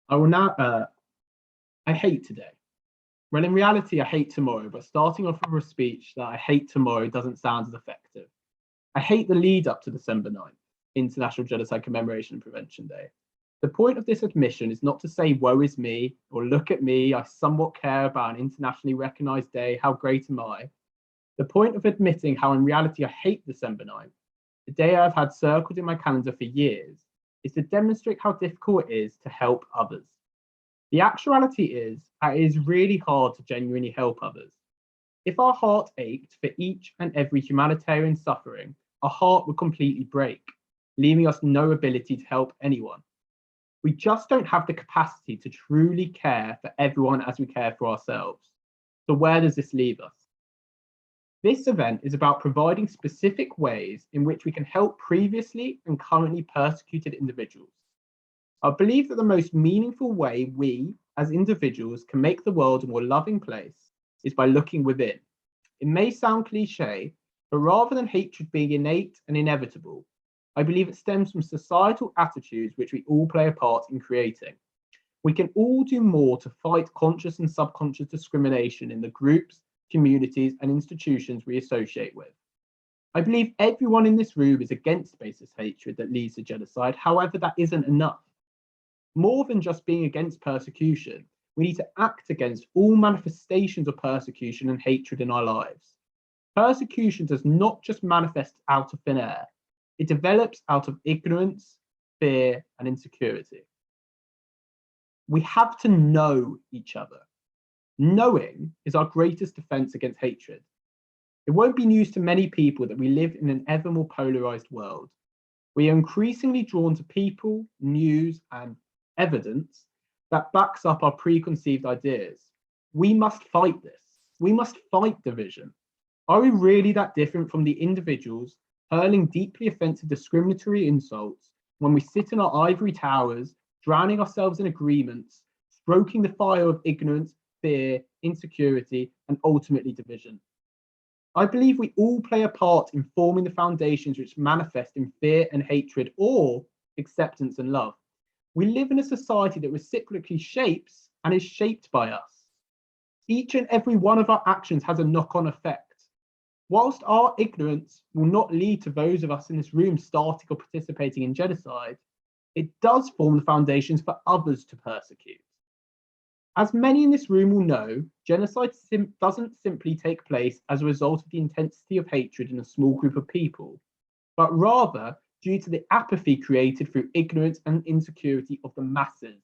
I will now, I hate today. Well, in reality, I hate tomorrow, but starting off with a speech that I hate tomorrow doesn't sound as effective. I hate the lead up to December 9th, International Genocide Commemoration and Prevention Day. The point of this admission is not to say, woe is me, or look at me, I somewhat care about an internationally recognised day, how great am I? The point of admitting how in reality I hate December 9th, the day I've had circled in my calendar for years, is to demonstrate how difficult it is to help others. The actuality is that it is really hard to genuinely help others. If our heart ached for each and every humanitarian suffering, our heart would completely break, leaving us no ability to help anyone. We just don't have the capacity to truly care for everyone as we care for ourselves. So where does this leave us? This event is about providing specific ways in which we can help previously and currently persecuted individuals. I believe that the most meaningful way we, as individuals, can make the world a more loving place is by looking within. It may sound cliche, but rather than hatred being innate and inevitable, I believe it stems from societal attitudes which we all play a part in creating. We can all do more to fight conscious and subconscious discrimination in the groups, communities, and institutions we associate with. I believe everyone in this room is against baseless hatred that leads to genocide. However, that isn't enough. More than just being against persecution, we need to act against all manifestations of persecution and hatred in our lives. Persecution does not just manifest out of thin air. It develops out of ignorance, fear, and insecurity. We have to know each other. Knowing is our greatest defense against hatred. It won't be news to many people that we live in an ever more polarized world. We are increasingly drawn to people, news, and evidence that backs up our preconceived ideas. We must fight this. We must fight division. Are we really that different from the individuals hurling deeply offensive discriminatory insults when we sit in our ivory towers, drowning ourselves in agreements, stroking the fire of ignorance, fear, insecurity, and ultimately division? I believe we all play a part in forming the foundations which manifest in fear and hatred or acceptance and love. We live in a society that reciprocally shapes and is shaped by us. Each and every one of our actions has a knock-on effect. Whilst our ignorance will not lead to those of us in this room starting or participating in genocide, it does form the foundations for others to persecute. As many in this room will know, genocide doesn't simply take place as a result of the intensity of hatred in a small group of people, but rather due to the apathy created through ignorance and insecurity of the masses.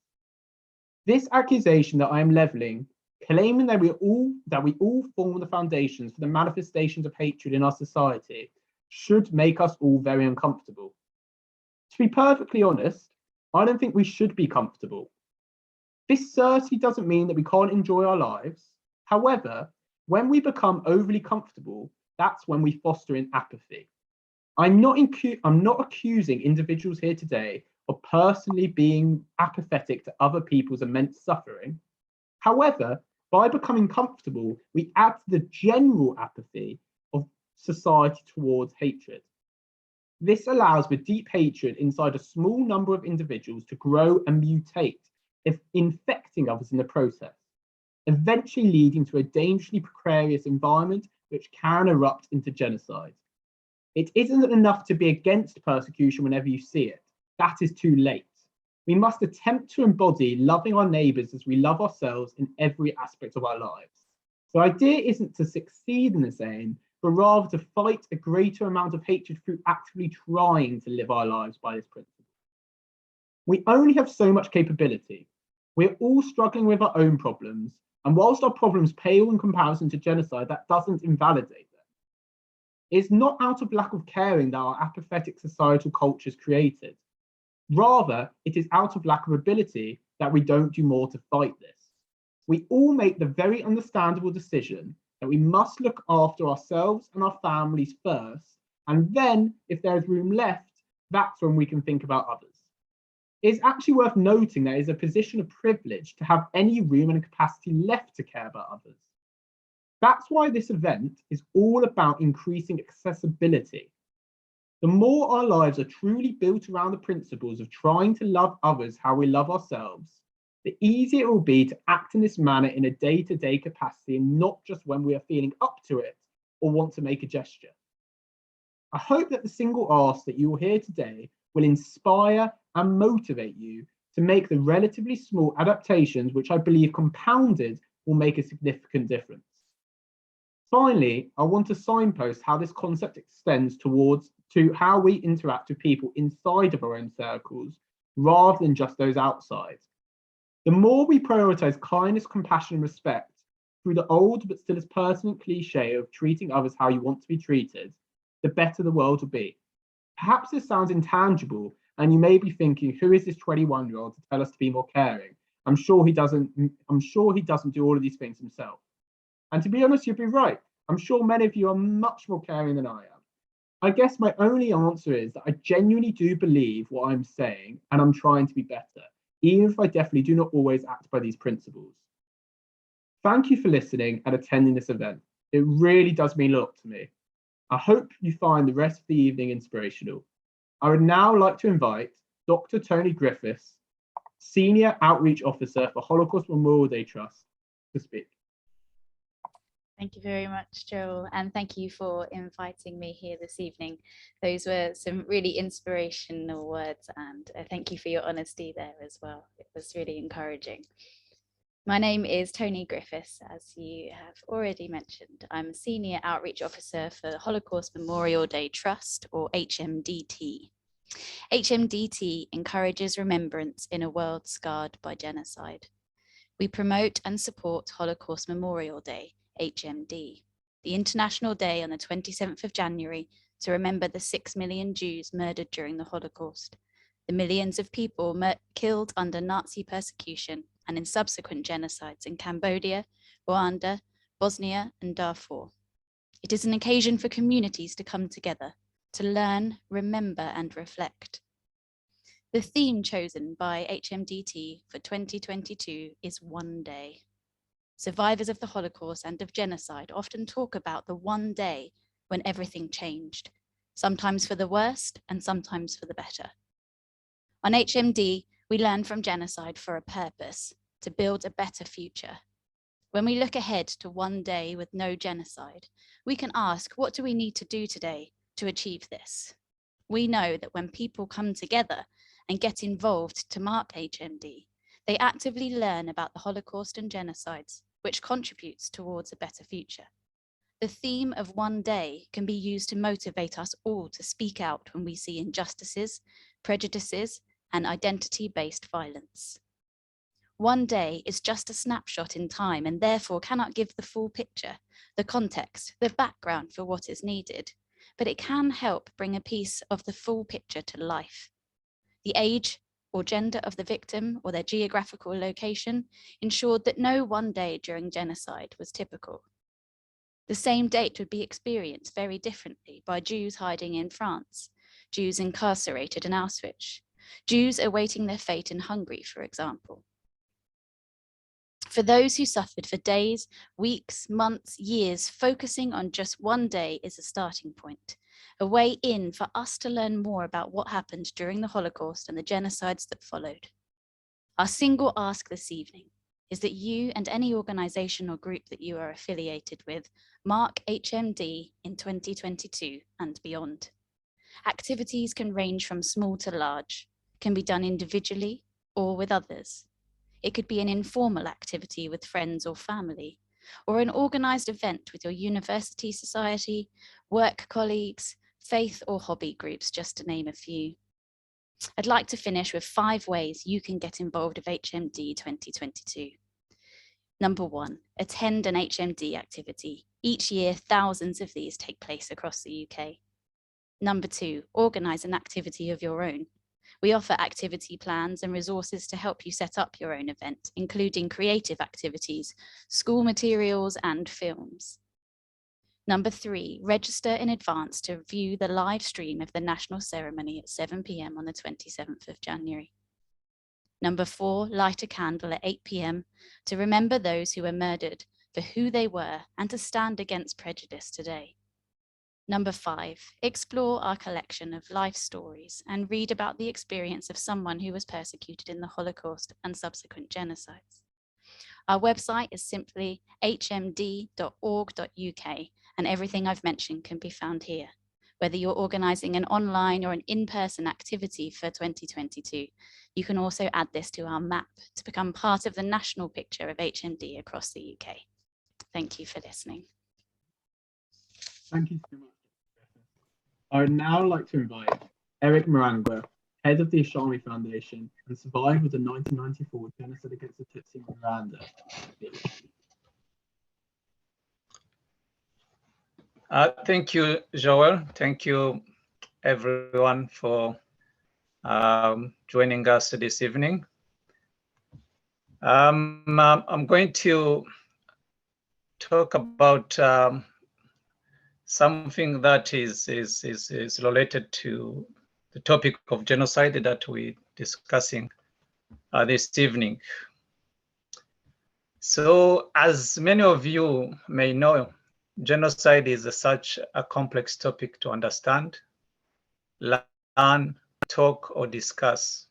This accusation that I am levelling, claiming that we all form the foundations for the manifestations of hatred in our society, should make us all very uncomfortable. To be perfectly honest, I don't think we should be comfortable. This certainly doesn't mean that we can't enjoy our lives. However, when we become overly comfortable, that's when we foster in apathy. I'm not accusing individuals here today of personally being apathetic to other people's immense suffering. However, by becoming comfortable, we add to the general apathy of society towards hatred. This allows the deep hatred inside a small number of individuals to grow and mutate, infecting others in the process, eventually leading to a dangerously precarious environment which can erupt into genocide. It isn't enough to be against persecution whenever you see it. That is too late. We must attempt to embody loving our neighbours as we love ourselves in every aspect of our lives. The idea isn't to succeed in this aim, but rather to fight a greater amount of hatred through actively trying to live our lives by this principle. We only have so much capability. We're all struggling with our own problems, and whilst our problems pale in comparison to genocide, that doesn't invalidate them. It's not out of lack of caring that our apathetic societal culture is created. Rather, it is out of lack of ability that we don't do more to fight this. We all make the very understandable decision that we must look after ourselves and our families first, and then, if there's room left, that's when we can think about others. It's actually worth noting that it is a position of privilege to have any room and capacity left to care about others. That's why this event is all about increasing accessibility. The more our lives are truly built around the principles of trying to love others how we love ourselves, the easier it will be to act in this manner in a day-to-day capacity and not just when we are feeling up to it or want to make a gesture. I hope that the single ask that you will hear today will inspire and motivate you to make the relatively small adaptations which I believe compounded will make a significant difference. Finally, I want to signpost how this concept extends to how we interact with people inside of our own circles rather than just those outside. The more we prioritize kindness, compassion, and respect through the old but still as pertinent cliche of treating others how you want to be treated, the better the world will be. Perhaps this sounds intangible, and you may be thinking, who is this 21-year-old to tell us to be more caring? I'm sure he doesn't do all of these things himself. And to be honest, you'd be right. I'm sure many of you are much more caring than I am. I guess my only answer is that I genuinely do believe what I'm saying, and I'm trying to be better, even if I definitely do not always act by these principles. Thank you for listening and attending this event. It really does mean a lot to me. I hope you find the rest of the evening inspirational. I would now like to invite Dr. Tony Griffiths, Senior Outreach Officer for Holocaust Memorial Day Trust, to speak. Thank you very much, Joel, and thank you for inviting me here this evening. Those were some really inspirational words, and thank you for your honesty there as well. It was really encouraging. My name is Tony Griffiths, as you have already mentioned. I'm a Senior Outreach Officer for Holocaust Memorial Day Trust, or HMDT. HMDT encourages remembrance in a world scarred by genocide. We promote and support Holocaust Memorial Day, HMD, the International Day on the 27th of January to remember the 6 million Jews murdered during the Holocaust, the millions of people killed under Nazi persecution and in subsequent genocides in Cambodia, Rwanda, Bosnia, and Darfur. It is an occasion for communities to come together, to learn, remember, and reflect. The theme chosen by HMDT for 2022 is One Day. Survivors of the Holocaust and of genocide often talk about the one day when everything changed, sometimes for the worst and sometimes for the better. On HMD, we learn from genocide for a purpose, to build a better future. When we look ahead to one day with no genocide, we can ask, what do we need to do today to achieve this? We know that when people come together and get involved to mark HMD, they actively learn about the Holocaust and genocides, which contributes towards a better future. The theme of one day can be used to motivate us all to speak out when we see injustices, prejudices, and identity-based violence. One day is just a snapshot in time and therefore cannot give the full picture, the context, the background for what is needed, but it can help bring a piece of the full picture to life. The age or gender of the victim or their geographical location ensured that no one day during genocide was typical. The same date would be experienced very differently by Jews hiding in France, Jews incarcerated in Auschwitz, Jews awaiting their fate in Hungary, for example. For those who suffered for days, weeks, months, years, focusing on just one day is a starting point, a way in for us to learn more about what happened during the Holocaust and the genocides that followed. Our single ask this evening is that you and any organisation or group that you are affiliated with mark HMD in 2022 and beyond. Activities can range from small to large, can be done individually or with others. It could be an informal activity with friends or family, or an organised event with your university society, work colleagues, faith or hobby groups, just to name a few. I'd like to finish with 5 ways you can get involved with HMD 2022. Number 1, attend an HMD activity. Each year, thousands of these take place across the UK. Number 2, organise an activity of your own. We offer activity plans and resources to help you set up your own event, including creative activities, school materials, and films. Number 3, register in advance to view the live stream of the national ceremony at 7 p.m. on the 27th of January. Number 4, light a candle at 8 p.m. to remember those who were murdered for who they were and to stand against prejudice today. Number 5, explore our collection of life stories and read about the experience of someone who was persecuted in the Holocaust and subsequent genocides. Our website is simply hmd.org.uk, and everything I've mentioned can be found here. Whether you're organising an online or an in-person activity for 2022, you can also add this to our map to become part of the national picture of HMD across the UK. Thank you for listening. Thank you so much. I would now like to invite Eric Morango, head of the Ashami Foundation and survivor of the 1994 genocide against the Tutsi in Rwanda. Thank you, Joel. Thank you, everyone, for joining us this evening. I'm going to talk about something that is related to the topic of genocide that we're discussing this evening. So, as many of you may know, genocide is such a complex topic to understand, learn, talk, or discuss,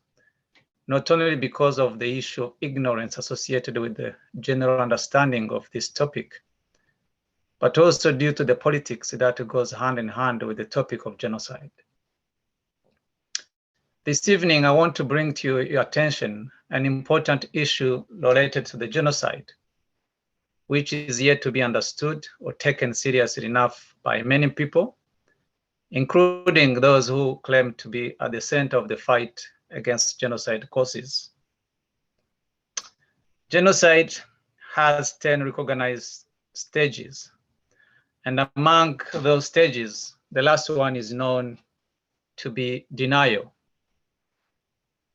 not only because of the issue of ignorance associated with the general understanding of this topic, but also due to the politics that goes hand in hand with the topic of genocide. This evening, I want to bring to your attention an important issue related to the genocide, which is yet to be understood or taken seriously enough by many people, including those who claim to be at the center of the fight against genocide causes. Genocide has 10 recognized stages. And among those stages, the last one is known to be denial.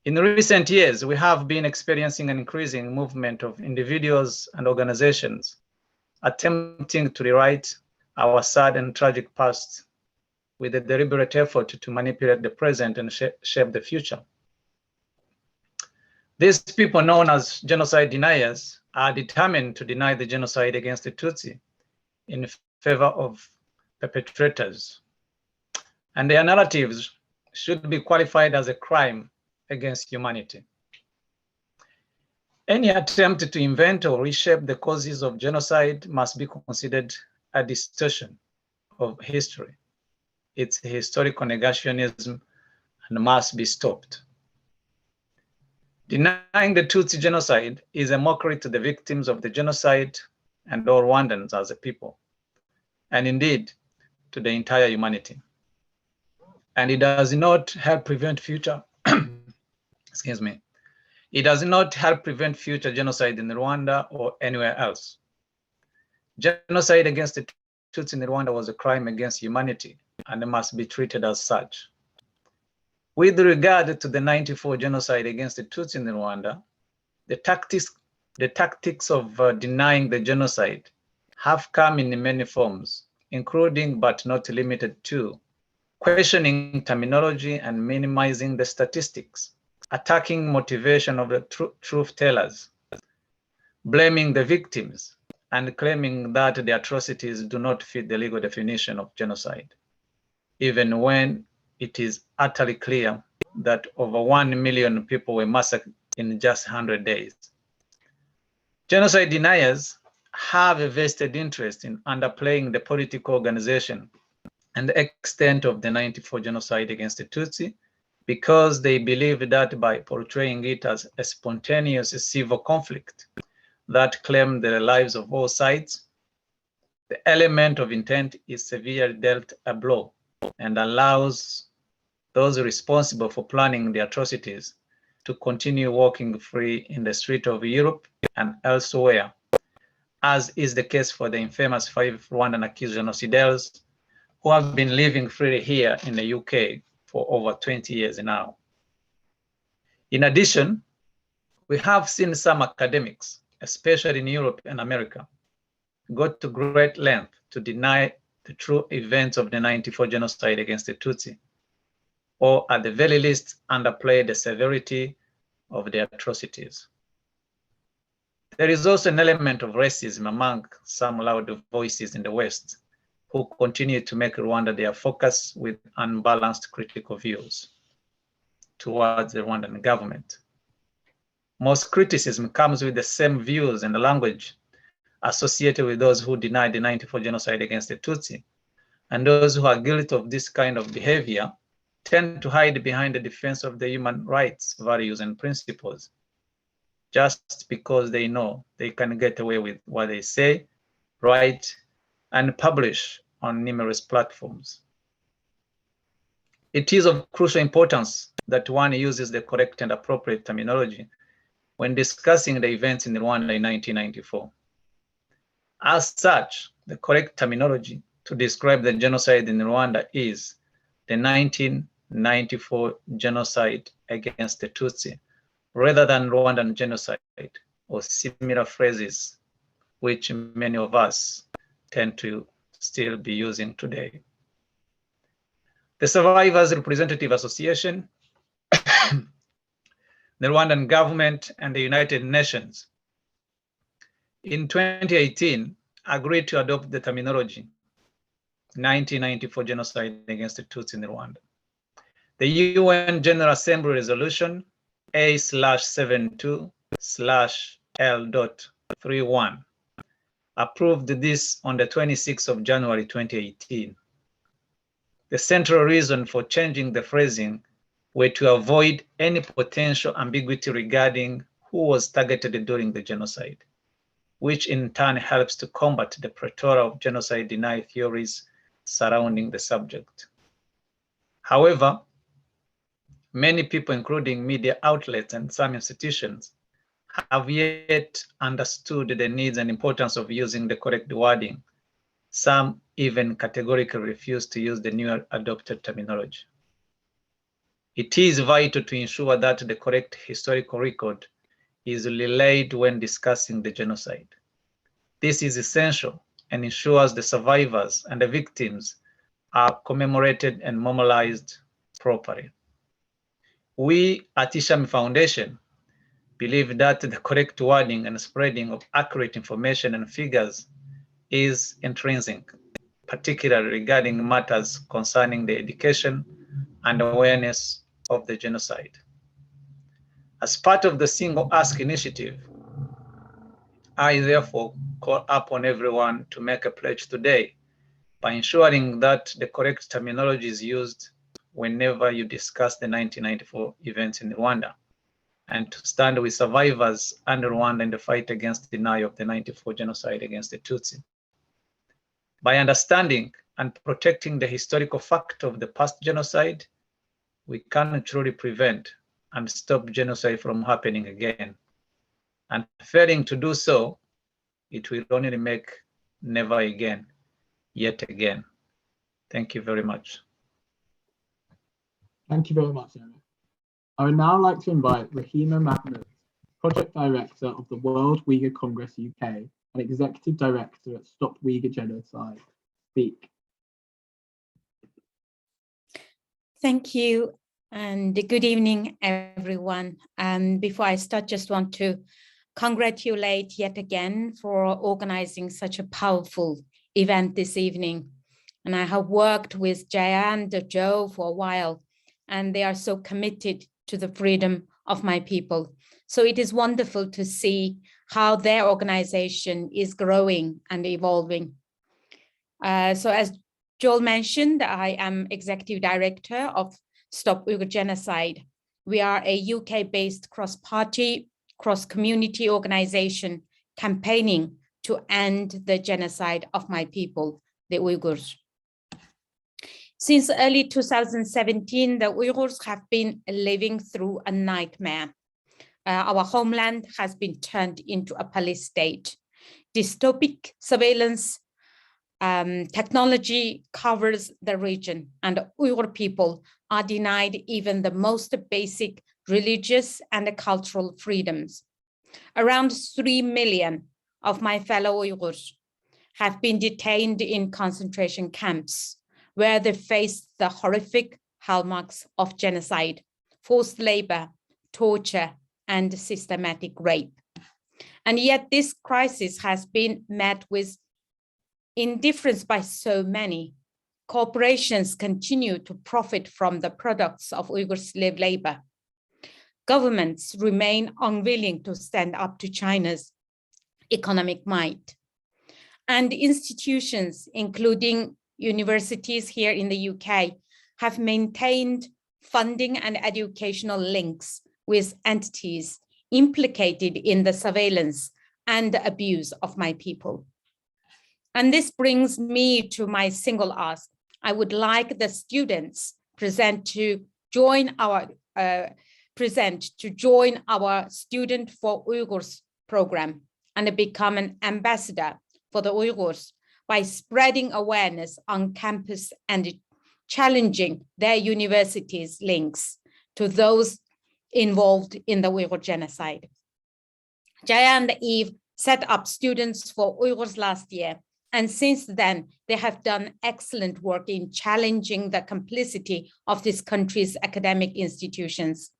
In recent years, we have been experiencing an increasing movement of individuals and organizations attempting to rewrite our sad and tragic past with a deliberate effort to manipulate the present and shape the future. These people, known as genocide deniers, are determined to deny the genocide against the Tutsi in favor of perpetrators. And their narratives should be qualified as a crime against humanity. Any attempt to invent or reshape the causes of genocide must be considered a distortion of history. It's historical negationism and must be stopped. Denying the Tutsi genocide is a mockery to the victims of the genocide and all Rwandans as a people, and indeed to the entire humanity. And it does not help prevent future, excuse me, it does not help prevent future genocide in Rwanda or anywhere else. Genocide against the Tutsi in Rwanda was a crime against humanity and it must be treated as such. With regard to the 94 genocide against the Tutsi in Rwanda, the tactics of denying the genocide have come in many forms, including but not limited to questioning terminology and minimizing the statistics, attacking motivation of the truth tellers, blaming the victims, and claiming that the atrocities do not fit the legal definition of genocide, even when it is utterly clear that over 1 million people were massacred in just 100 days. Genocide deniers have a vested interest in underplaying the political organization and the extent of the 94 genocide against the Tutsi, because they believe that by portraying it as a spontaneous civil conflict that claimed the lives of all sides, the element of intent is severely dealt a blow and allows those responsible for planning the atrocities to continue walking free in the streets of Europe and elsewhere, as is the case for the infamous 5 Rwandan accused genocidaires who have been living freely here in the UK for over 20 years now. In addition, we have seen some academics, especially in Europe and America, go to great length to deny the true events of the 94 genocide against the Tutsi, or at the very least underplay the severity of the atrocities. There is also an element of racism among some loud voices in the West who continue to make Rwanda their focus with unbalanced critical views towards the Rwandan government. Most criticism comes with the same views and language associated with those who denied the 94 genocide against the Tutsi, and those who are guilty of this kind of behavior tend to hide behind the defense of the human rights, values, and principles, just because they know they can get away with what they say, write, and publish on numerous platforms. It is of crucial importance that one uses the correct and appropriate terminology when discussing the events in Rwanda in 1994. As such, the correct terminology to describe the genocide in Rwanda is the 1994 genocide against the Tutsi, rather than Rwandan genocide or similar phrases, which many of us tend to still be using today. The Survivors Representative Association, the Rwandan government, and the United Nations in 2018 agreed to adopt the terminology 1994 genocide against the Tutsi in Rwanda. The UN General Assembly Resolution A/72/L.31 approved this on the 26th of January 2018. The central reason for changing the phrasing were to avoid any potential ambiguity regarding who was targeted during the genocide, which in turn helps to combat the plethora of genocide denial theories surrounding the subject. However, many people, including media outlets and some institutions, have yet understood the needs and importance of using the correct wording. Some even categorically refuse to use the new adopted terminology. It is vital to ensure that the correct historical record is relayed when discussing the genocide. This is essential and ensures the survivors and the victims are commemorated and memorialized properly. We at Ashami Foundation believe that the correct wording and spreading of accurate information and figures is intrinsic, particularly regarding matters concerning the education and awareness of the genocide. As part of the Single Ask initiative, I therefore call upon everyone to make a pledge today by ensuring that the correct terminology is used whenever you discuss the 1994 events in Rwanda, and to stand with survivors and Rwanda in the fight against the denial of the 94 genocide against the Tutsi. By understanding and protecting the historical fact of the past genocide, we can truly prevent and stop genocide from happening again. And failing to do so, it will only make never again, yet again. Thank you very much. Thank you very much, Eric. I would now like to invite Rahima Mahmood, Project Director of the World Uyghur Congress UK and Executive Director at Stop Uyghur Genocide, speak. Thank you, and good evening, everyone. Before I start, just want to congratulate yet again for organizing such a powerful event this evening. And I have worked with Jaya and Joe for a while, and they are so committed to the freedom of my people. So it is wonderful to see how their organization is growing and evolving. So as Joel mentioned, I am Executive Director of Stop Uyghur Genocide. We are a UK-based cross-party, cross-community organization campaigning to end the genocide of my people, the Uyghurs. Since early 2017, the Uyghurs have been living through a nightmare. Our homeland has been turned into a police state. Dystopic surveillance technology covers the region, and Uyghur people are denied even the most basic religious and cultural freedoms. Around 3 million of my fellow Uyghurs have been detained in concentration camps, where they face the horrific hallmarks of genocide, forced labor, torture, and systematic rape. And yet this crisis has been met with Indifferenced by so many, corporations continue to profit from the products of Uyghur slave labor. Governments remain unwilling to stand up to China's economic might. And institutions, including universities here in the UK, have maintained funding and educational links with entities implicated in the surveillance and abuse of my people. And this brings me to my single ask. I would like the students present to join our Student for Uyghurs program and become an ambassador for the Uyghurs by spreading awareness on campus and challenging their universities' links to those involved in the Uyghur genocide. Jaya and Eve set up Students for Uyghurs last year, and since then, they have done excellent work in challenging the complicity of this country's academic institutions.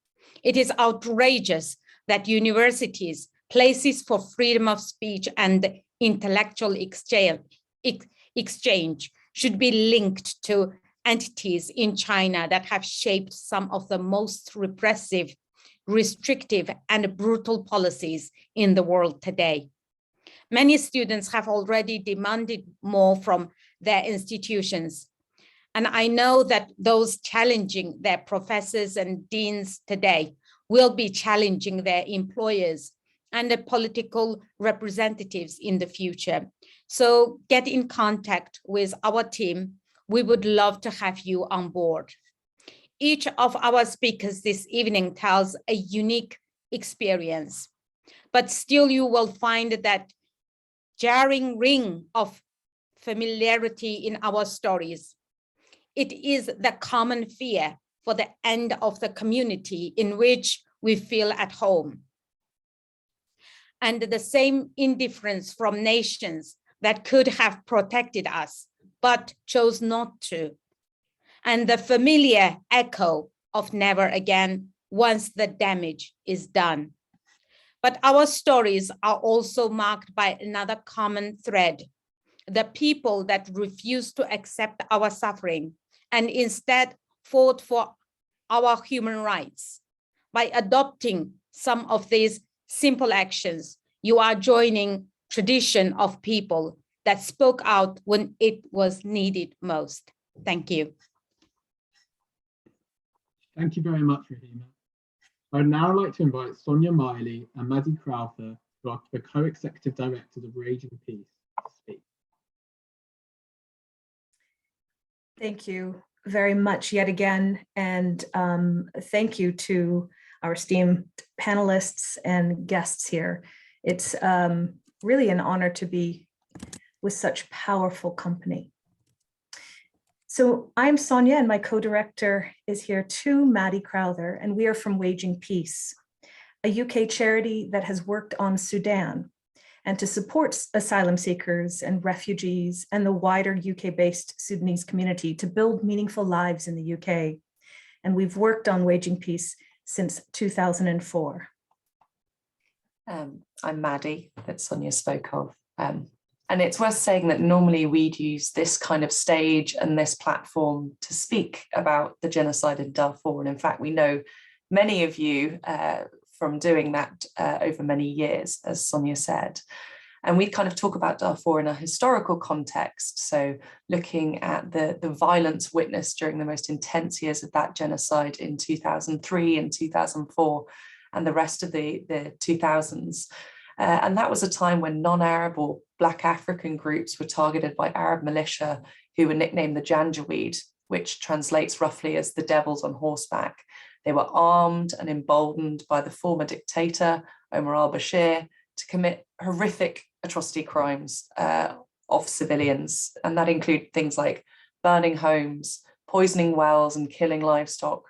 It is outrageous that universities, places for freedom of speech and intellectual exchange should be linked to entities in China that have shaped some of the most repressive, restrictive, and brutal policies in the world today. Many students have already demanded more from their institutions. And I know that those challenging their professors and deans today will be challenging their employers and the political representatives in the future. So get in contact with our team. We would love to have you on board. Each of our speakers this evening tells a unique experience, but still you will find that jarring ring of familiarity in our stories. It is the common fear for the end of the community in which we feel at home. And the same indifference from nations that could have protected us, but chose not to. And the familiar echo of never again once the damage is done. But our stories are also marked by another common thread, the people that refuse to accept our suffering and instead fought for our human rights. By adopting some of these simple actions, you are joining tradition of people that spoke out when it was needed most. Thank you. Thank you very much, Rahima. I would now like to invite Sonia Miley and Maddie Crowther, who are the co-executive directors of Raging Peace, to speak. Thank you very much yet again, and thank you to our esteemed panelists and guests here. It's really an honor to be with such powerful company. So I'm Sonia, and my co-director is here too, Maddie Crowther, and we are from Waging Peace, a UK charity that has worked on Sudan and to support asylum seekers and refugees and the wider UK-based Sudanese community to build meaningful lives in the UK. And we've worked on Waging Peace since 2004. I'm Maddie, that Sonia spoke of. And it's worth saying that normally we'd use this kind of stage and this platform to speak about the genocide in Darfur. And in fact, we know many of you from doing that over many years, as Sonia said. And we kind of talk about Darfur in a historical context. So looking at the violence witnessed during the most intense years of that genocide in 2003 and 2004 and the rest of the 2000s. And that was a time when non-Arab or Black African groups were targeted by Arab militia who were nicknamed the Janjaweed, which translates roughly as the devils on horseback. They were armed and emboldened by the former dictator, Omar al-Bashir, to commit horrific atrocity crimes of civilians. And that include things like burning homes, poisoning wells and killing livestock,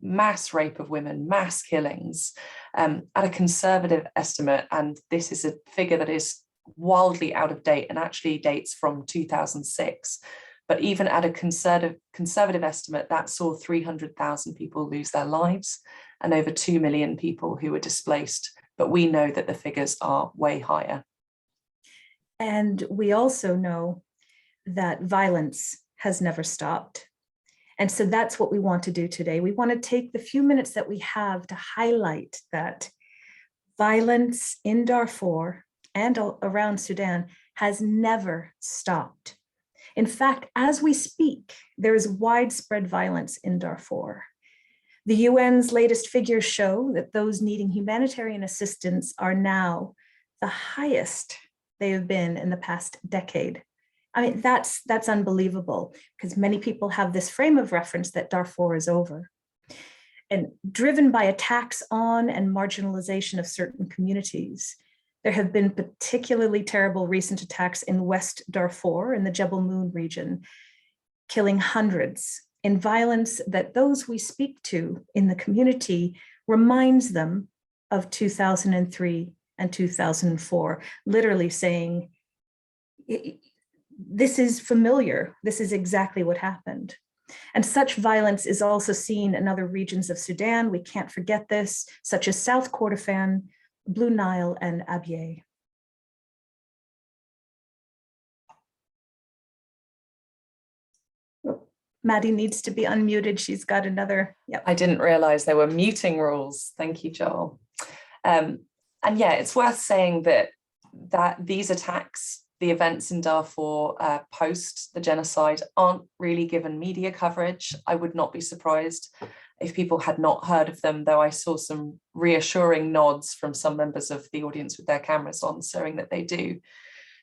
mass rape of women, mass killings. At a conservative estimate, and this is a figure that is wildly out of date and actually dates from 2006, but even at a conservative estimate, that saw 300,000 people lose their lives and over 2 million people who were displaced. But we know that the figures are way higher. And we also know that violence has never stopped. And so that's what we want to do today. We want to take the few minutes that we have to highlight that violence in Darfur and around Sudan has never stopped. In fact, as we speak, there is widespread violence in Darfur. The UN's latest figures show that those needing humanitarian assistance are now the highest they have been in the past decade. I mean, that's unbelievable, because many people have this frame of reference that Darfur is over. And driven by attacks on and marginalization of certain communities, there have been particularly terrible recent attacks in West Darfur in the Jebel Moon region, killing hundreds, in violence that those we speak to in the community reminds them of 2003 and 2004, literally saying, this is familiar, this is exactly what happened. And such violence is also seen in other regions of Sudan, we can't forget this, such as South Kordofan, Blue Nile, and Abyei. Maddie needs to be unmuted. She's got another, yep. I didn't realize there were muting rules. Thank you, Joel. And yeah, it's worth saying that these attacks, the events in Darfur post the genocide, aren't really given media coverage. I would not be surprised if people had not heard of them, though I saw some reassuring nods from some members of the audience with their cameras on, showing that they do.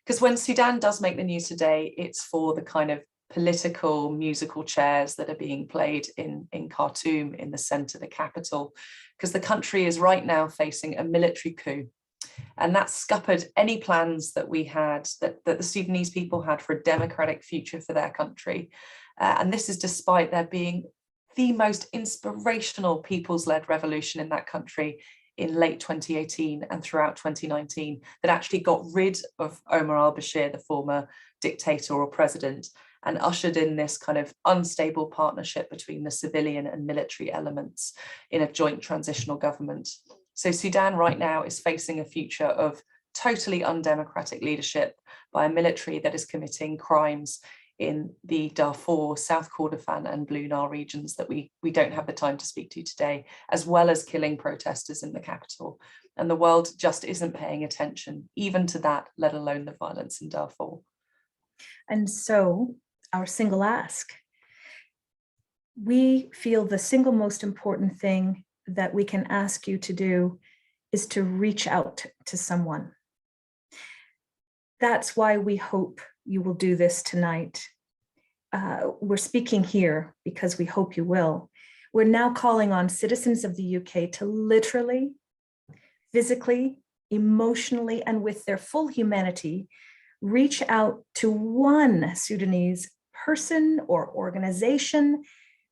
Because when Sudan does make the news today, it's for the kind of political musical chairs that are being played in Khartoum, in the center, the capital, because the country is right now facing a military coup. And that scuppered any plans that we had, that the Sudanese people had for a democratic future for their country. And this is despite there being the most inspirational people's-led revolution in that country in late 2018 and throughout 2019 that actually got rid of Omar al-Bashir, the former dictator or president, and ushered in this kind of unstable partnership between the civilian and military elements in a joint transitional government. So Sudan right now is facing a future of totally undemocratic leadership by a military that is committing crimes in the Darfur, South Kordofan and Blue Nile regions that we don't have the time to speak to today, as well as killing protesters in the capital. And the world just isn't paying attention even to that, let alone the violence in Darfur. And so our single ask, we feel the single most important thing that we can ask you to do is to reach out to someone. That's why we hope you will do this tonight. We're speaking here because we hope you will. We're now calling on citizens of the UK to literally, physically, emotionally, and with their full humanity, reach out to one Sudanese person or organization.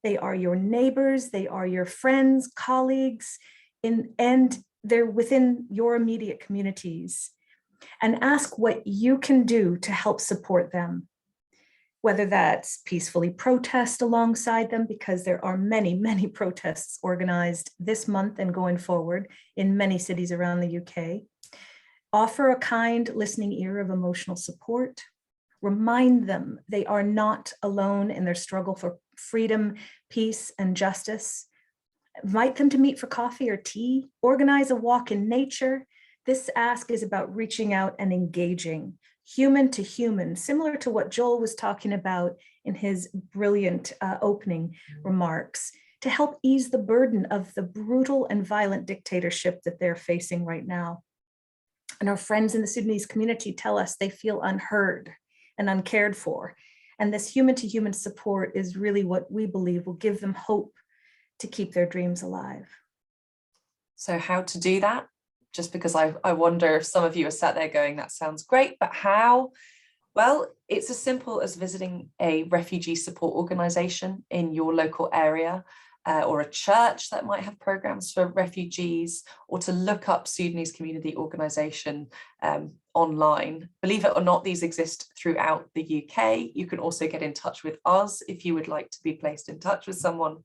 They are your neighbors, they are your friends, colleagues, and they're within your immediate communities. And ask what you can do to help support them. Whether that's peacefully protest alongside them, because there are many, many protests organized this month and going forward in many cities around the UK. Offer a kind listening ear of emotional support. Remind them they are not alone in their struggle for freedom, peace, and justice. Invite them to meet for coffee or tea. Organize a walk in nature. This ask is about reaching out and engaging, human to human, similar to what Joel was talking about in his brilliant opening remarks, to help ease the burden of the brutal and violent dictatorship that they're facing right now. And our friends in the Sudanese community tell us they feel unheard and uncared for. And this human to human support is really what we believe will give them hope to keep their dreams alive. So how to do that? Just because I wonder if some of you are sat there going, that sounds great, but how? Well, it's as simple as visiting a refugee support organization in your local area, or a church that might have programs for refugees, or to look up Sudanese community organization online. Believe it or not, these exist throughout the UK. You can also get in touch with us if you would like to be placed in touch with someone.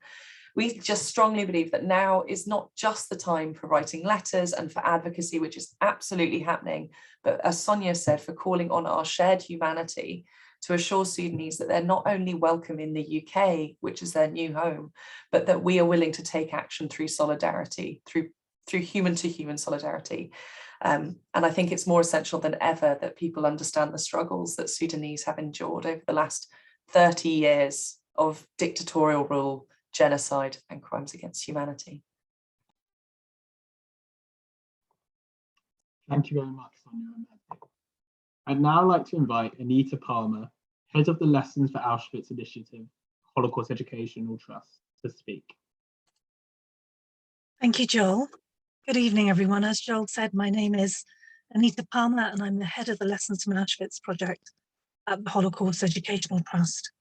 We just strongly believe that now is not just the time for writing letters and for advocacy, which is absolutely happening, but as Sonia said, for calling on our shared humanity to assure Sudanese that they're not only welcome in the UK, which is their new home, but that we are willing to take action through solidarity, through human-to-human solidarity. And I think it's more essential than ever that people understand the struggles that Sudanese have endured over the last 30 years of dictatorial rule, genocide, and crimes against humanity. Thank you very much, Sonia and Matthew. I'd now like to invite Anita Palmer, head of the Lessons for Auschwitz Initiative, Holocaust Educational Trust, to speak. Thank you, Joel. Good evening, everyone. As Joel said, my name is Anita Palmer, and I'm the head of the Lessons from Auschwitz project at the Holocaust Educational Trust.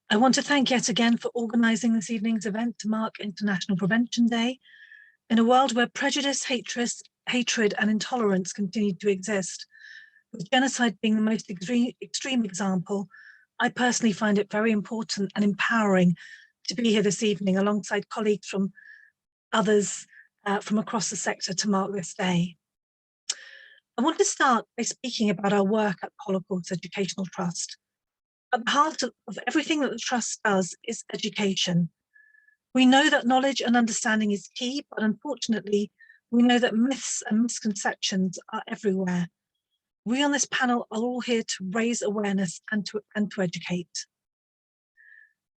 I want to thank yet again for organising this evening's event to mark International Prevention Day. In a world where prejudice, hatred and intolerance continue to exist, with genocide being the most extreme example, I personally find it very important and empowering to be here this evening alongside colleagues from others from across the sector to mark this day. I want to start by speaking about our work at the Holocaust Educational Trust. At the heart of everything that the Trust does is education. We know that knowledge and understanding is key, but unfortunately, we know that myths and misconceptions are everywhere. We on this panel are all here to raise awareness and to educate.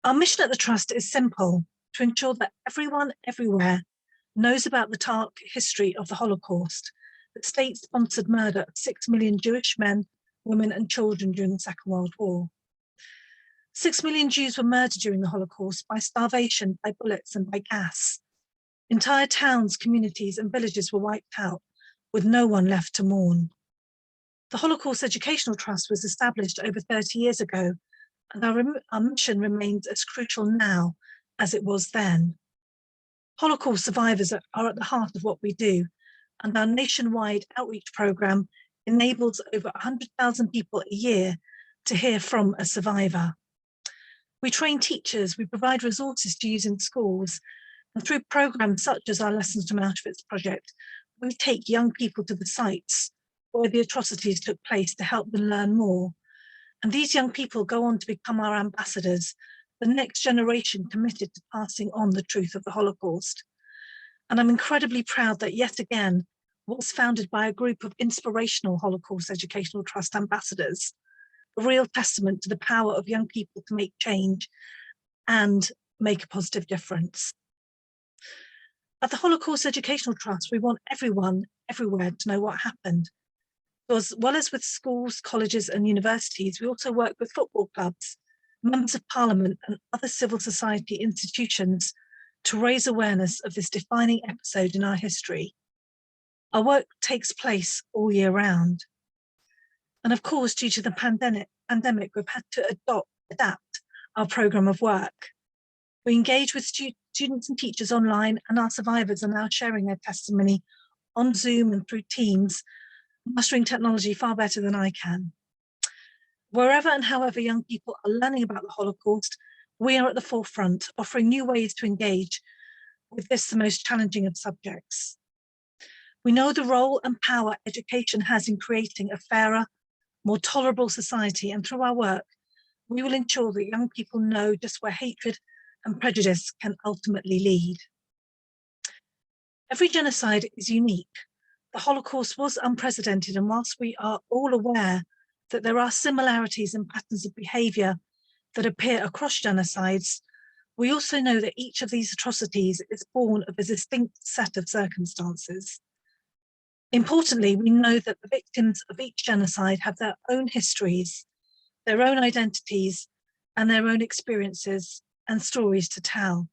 Our mission at the Trust is simple: to ensure that everyone everywhere knows about the dark history of the Holocaust, the state-sponsored murder of 6 million Jewish men, women and children during the Second World War. 6 million Jews were murdered during the Holocaust by starvation, by bullets and by gas. Entire towns, communities and villages were wiped out, with no one left to mourn. The Holocaust Educational Trust was established over 30 years ago, and our mission remains as crucial now as it was then. Holocaust survivors are at the heart of what we do, and our nationwide outreach program enables over 100,000 people a year to hear from a survivor. We train teachers, we provide resources to use in schools, and through programs such as our Lessons from Auschwitz project, we take young people to the sites where the atrocities took place to help them learn more. And these young people go on to become our ambassadors, the next generation committed to passing on the truth of the Holocaust. And I'm incredibly proud that yet again was founded by a group of inspirational Holocaust Educational Trust ambassadors, a real testament to the power of young people to make change and make a positive difference. At the Holocaust Educational Trust, we want everyone everywhere to know what happened. So as well as with schools, colleges and universities, we also work with football clubs, members of parliament and other civil society institutions to raise awareness of this defining episode in our history. Our work takes place all year round. And of course, due to the pandemic, we've had to adapt our programme of work. We engage with students and teachers online, and our survivors are now sharing their testimony on Zoom and through Teams, mastering technology far better than I can. Wherever and however young people are learning about the Holocaust, we are at the forefront, offering new ways to engage with this, the most challenging of subjects. We know the role and power education has in creating a fairer, more tolerable society, and through our work, we will ensure that young people know just where hatred and prejudice can ultimately lead. Every genocide is unique. The Holocaust was unprecedented, and whilst we are all aware that there are similarities and patterns of behaviour that appear across genocides, we also know that each of these atrocities is born of a distinct set of circumstances. Importantly, we know that the victims of each genocide have their own histories, their own identities, and their own experiences and stories to tell.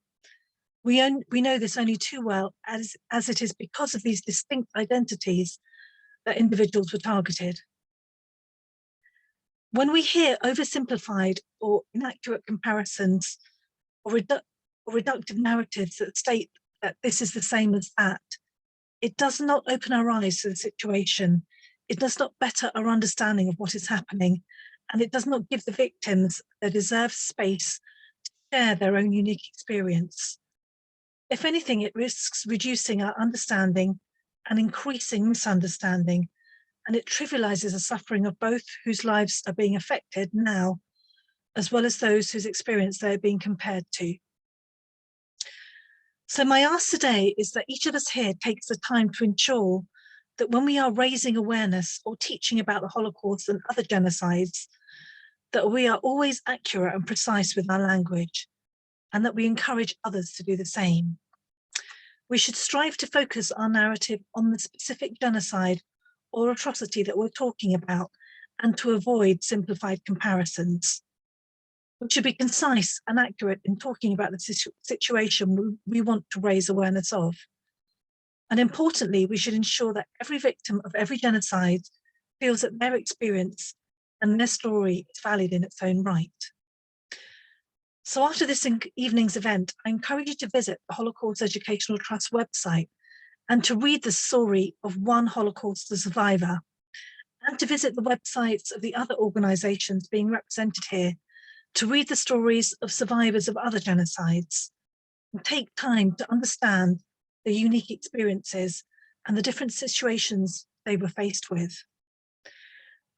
We know this only too well as it is because of these distinct identities that individuals were targeted. When we hear oversimplified or inaccurate comparisons or reductive narratives that state that this is the same as that, it does not open our eyes to the situation. It does not better our understanding of what is happening, and it does not give the victims their deserved space to share their own unique experience. If anything, it risks reducing our understanding and increasing misunderstanding, and it trivializes the suffering of both whose lives are being affected now, as well as those whose experience they are being compared to. So my ask today is that each of us here takes the time to ensure that when we are raising awareness or teaching about the Holocaust and other genocides, that we are always accurate and precise with our language, and that we encourage others to do the same. We should strive to focus our narrative on the specific genocide or atrocity that we're talking about, and to avoid simplified comparisons. We should be concise and accurate in talking about the situation we want to raise awareness of. And importantly, we should ensure that every victim of every genocide feels that their experience and their story is valid in its own right. So after this evening's event, I encourage you to visit the Holocaust Educational Trust website and to read the story of one Holocaust survivor, and to visit the websites of the other organisations being represented here to read the stories of survivors of other genocides, and take time to understand their unique experiences and the different situations they were faced with.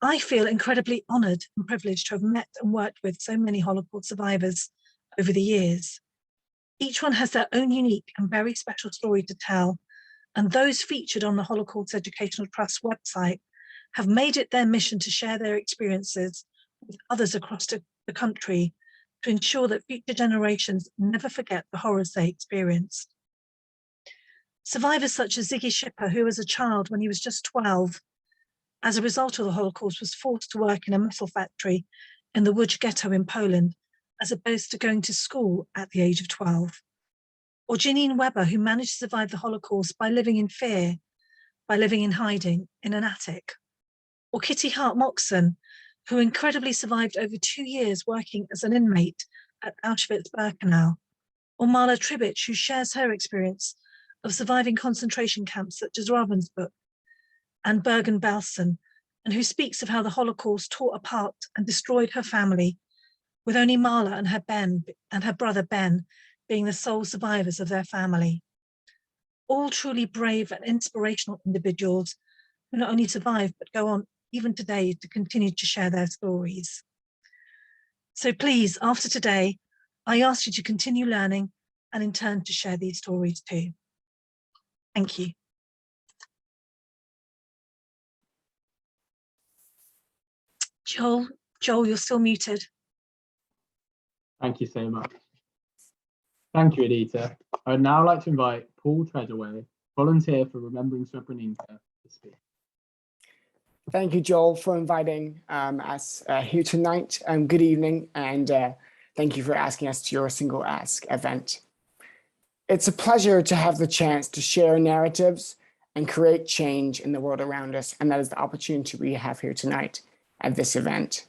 I feel incredibly honoured and privileged to have met and worked with so many Holocaust survivors over the years. Each one has their own unique and very special story to tell, and those featured on the Holocaust Educational Trust website have made it their mission to share their experiences with others across the country to ensure that future generations never forget the horrors they experienced. Survivors such as Ziggy Schipper, who as a child, when he was just 12, as a result of the Holocaust, was forced to work in a metal factory in the Łódź ghetto in Poland, as opposed to going to school at the age of 12. Or Janine Weber, who managed to survive the Holocaust by living in fear, by living in hiding in an attic. Or Kitty Hart Moxon, who incredibly survived over 2 years working as an inmate at Auschwitz-Birkenau. Or Marla Tribich, who shares her experience of surviving concentration camps such as Ravensbrück and Bergen-Belsen, and who speaks of how the Holocaust tore apart and destroyed her family, with only Marla and her brother Ben being the sole survivors of their family. All truly brave and inspirational individuals who not only survive, but go on even today to continue to share their stories. So please, after today, I ask you to continue learning and in turn to share these stories too. Thank you. Joel, you're still muted. Thank you so much. Thank you, Edita. I would now like to invite Paul Treadaway, volunteer for Remembering Srebrenica, to speak. Thank you, Joel, for inviting us here tonight. Good evening, and thank you for asking us to your Single Ask event. It's a pleasure to have the chance to share narratives and create change in the world around us, and that is the opportunity we have here tonight at this event.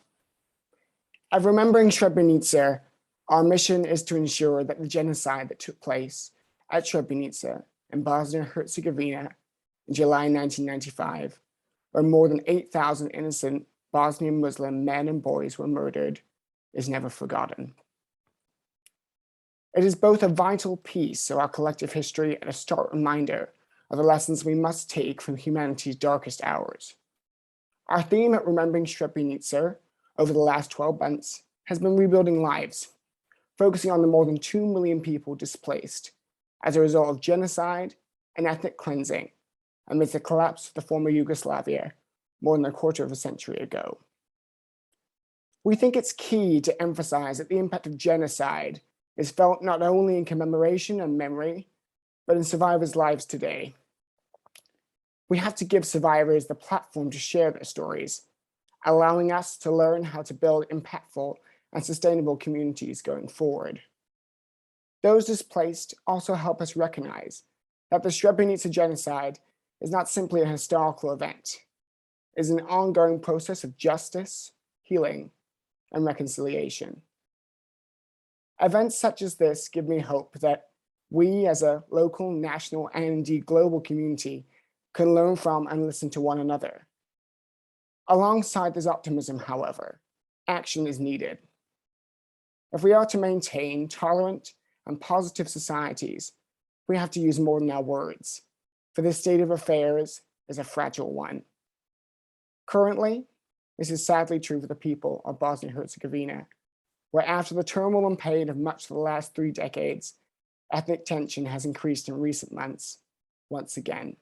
At Remembering Srebrenica, our mission is to ensure that the genocide that took place at Srebrenica in Bosnia-Herzegovina in July 1995, where more than 8,000 innocent Bosnian Muslim men and boys were murdered, is never forgotten. It is both a vital piece of our collective history and a stark reminder of the lessons we must take from humanity's darkest hours. Our theme at Remembering Srebrenica over the last 12 months has been rebuilding lives, focusing on the more than 2 million people displaced as a result of genocide and ethnic cleansing amidst the collapse of the former Yugoslavia more than a quarter of a century ago. We think it's key to emphasize that the impact of genocide is felt not only in commemoration and memory, but in survivors' lives today. We have to give survivors the platform to share their stories, allowing us to learn how to build impactful and sustainable communities going forward. Those displaced also help us recognize that the Srebrenica genocide is not simply a historical event. It is an ongoing process of justice, healing, and reconciliation. Events such as this give me hope that we as a local, national, and indeed global community can learn from and listen to one another. Alongside this optimism, however, action is needed. If we are to maintain tolerant and positive societies, we have to use more than our words, for this state of affairs is a fragile one. Currently, this is sadly true for the people of Bosnia-Herzegovina, where after the turmoil and pain of much of the last 3 decades, ethnic tension has increased in recent months, once again.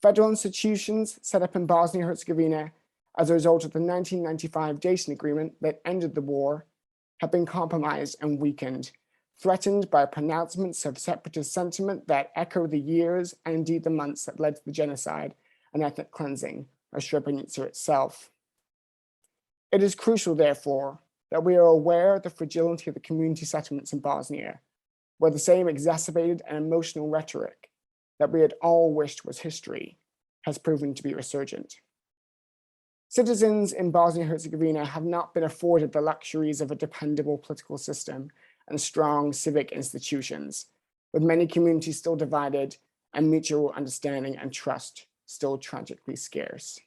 Federal institutions set up in Bosnia-Herzegovina as a result of the 1995 Dayton Agreement that ended the war have been compromised and weakened, threatened by pronouncements of separatist sentiment that echo the years and indeed the months that led to the genocide and ethnic cleansing of Srebrenica itself. It is crucial, therefore, that we are aware of the fragility of the community settlements in Bosnia, where the same exacerbated and emotional rhetoric that we had all wished was history has proven to be resurgent. Citizens in Bosnia-Herzegovina have not been afforded the luxuries of a dependable political system and strong civic institutions, with many communities still divided and mutual understanding and trust still tragically scarce.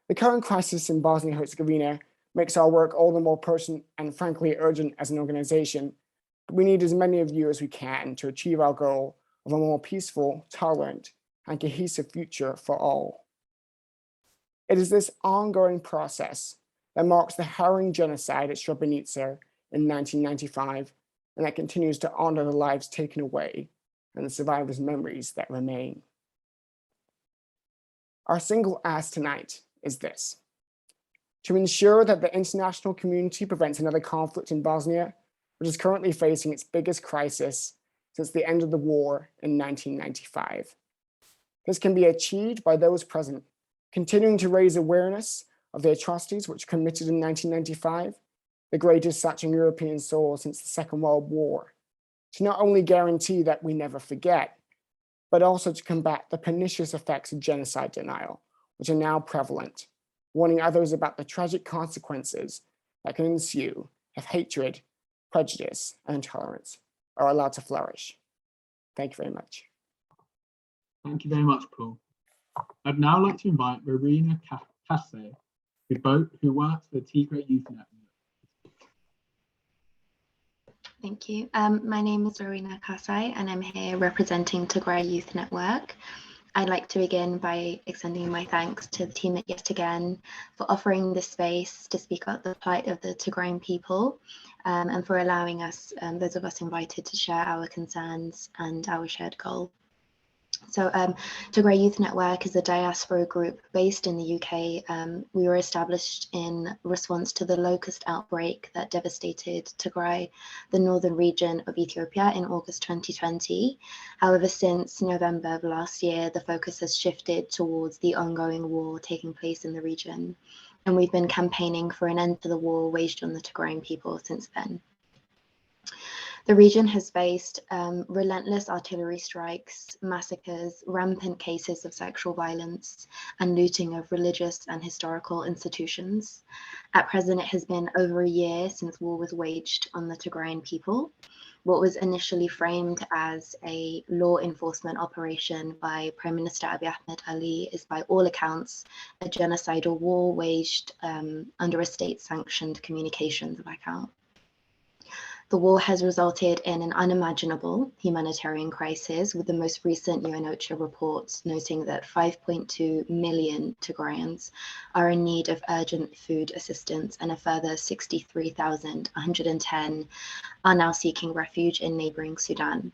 The current crisis in Bosnia-Herzegovina makes our work all the more personal and frankly urgent as an organization, but we need as many of you as we can to achieve our goal of a more peaceful, tolerant, and cohesive future for all. It is this ongoing process that marks the harrowing genocide at Srebrenica in 1995, and that continues to honor the lives taken away and the survivors' memories that remain. Our single ask tonight is this: to ensure that the international community prevents another conflict in Bosnia, which is currently facing its biggest crisis since the end of the war in 1995. This can be achieved by those present continuing to raise awareness of the atrocities which were committed in 1995, the greatest such in European soil since the Second World War, to not only guarantee that we never forget, but also to combat the pernicious effects of genocide denial, which are now prevalent, warning others about the tragic consequences that can ensue if hatred, prejudice, and intolerance are allowed to flourish. Thank you very much. Thank you very much, Paul. I'd now like to invite Rowena Kase, who works for the Tigray Youth Network. Thank you. My name is Rowena Kasai, and I'm here representing Tigray Youth Network. I'd like to begin by extending my thanks to the team at Yet Again for offering this space to speak about the plight of the Tigrayan people, and for allowing us, those of us invited, to share our concerns and our shared goal. So Tigray Youth Network is a diaspora group based in the UK. We were established in response to the locust outbreak that devastated Tigray, the northern region of Ethiopia, in August 2020. However, since November of last year, the focus has shifted towards the ongoing war taking place in the region. And we've been campaigning for an end to the war waged on the Tigrayan people since then. The region has faced relentless artillery strikes, massacres, rampant cases of sexual violence, and looting of religious and historical institutions. At present, it has been over a year since war was waged on the Tigrayan people. What was initially framed as a law enforcement operation by Prime Minister Abiy Ahmed Ali is, by all accounts, a genocidal war waged under a state-sanctioned communications blackout. The war has resulted in an unimaginable humanitarian crisis, with the most recent UN OCHA reports noting that 5.2 million Tigrayans are in need of urgent food assistance, and a further 63,110 are now seeking refuge in neighboring Sudan.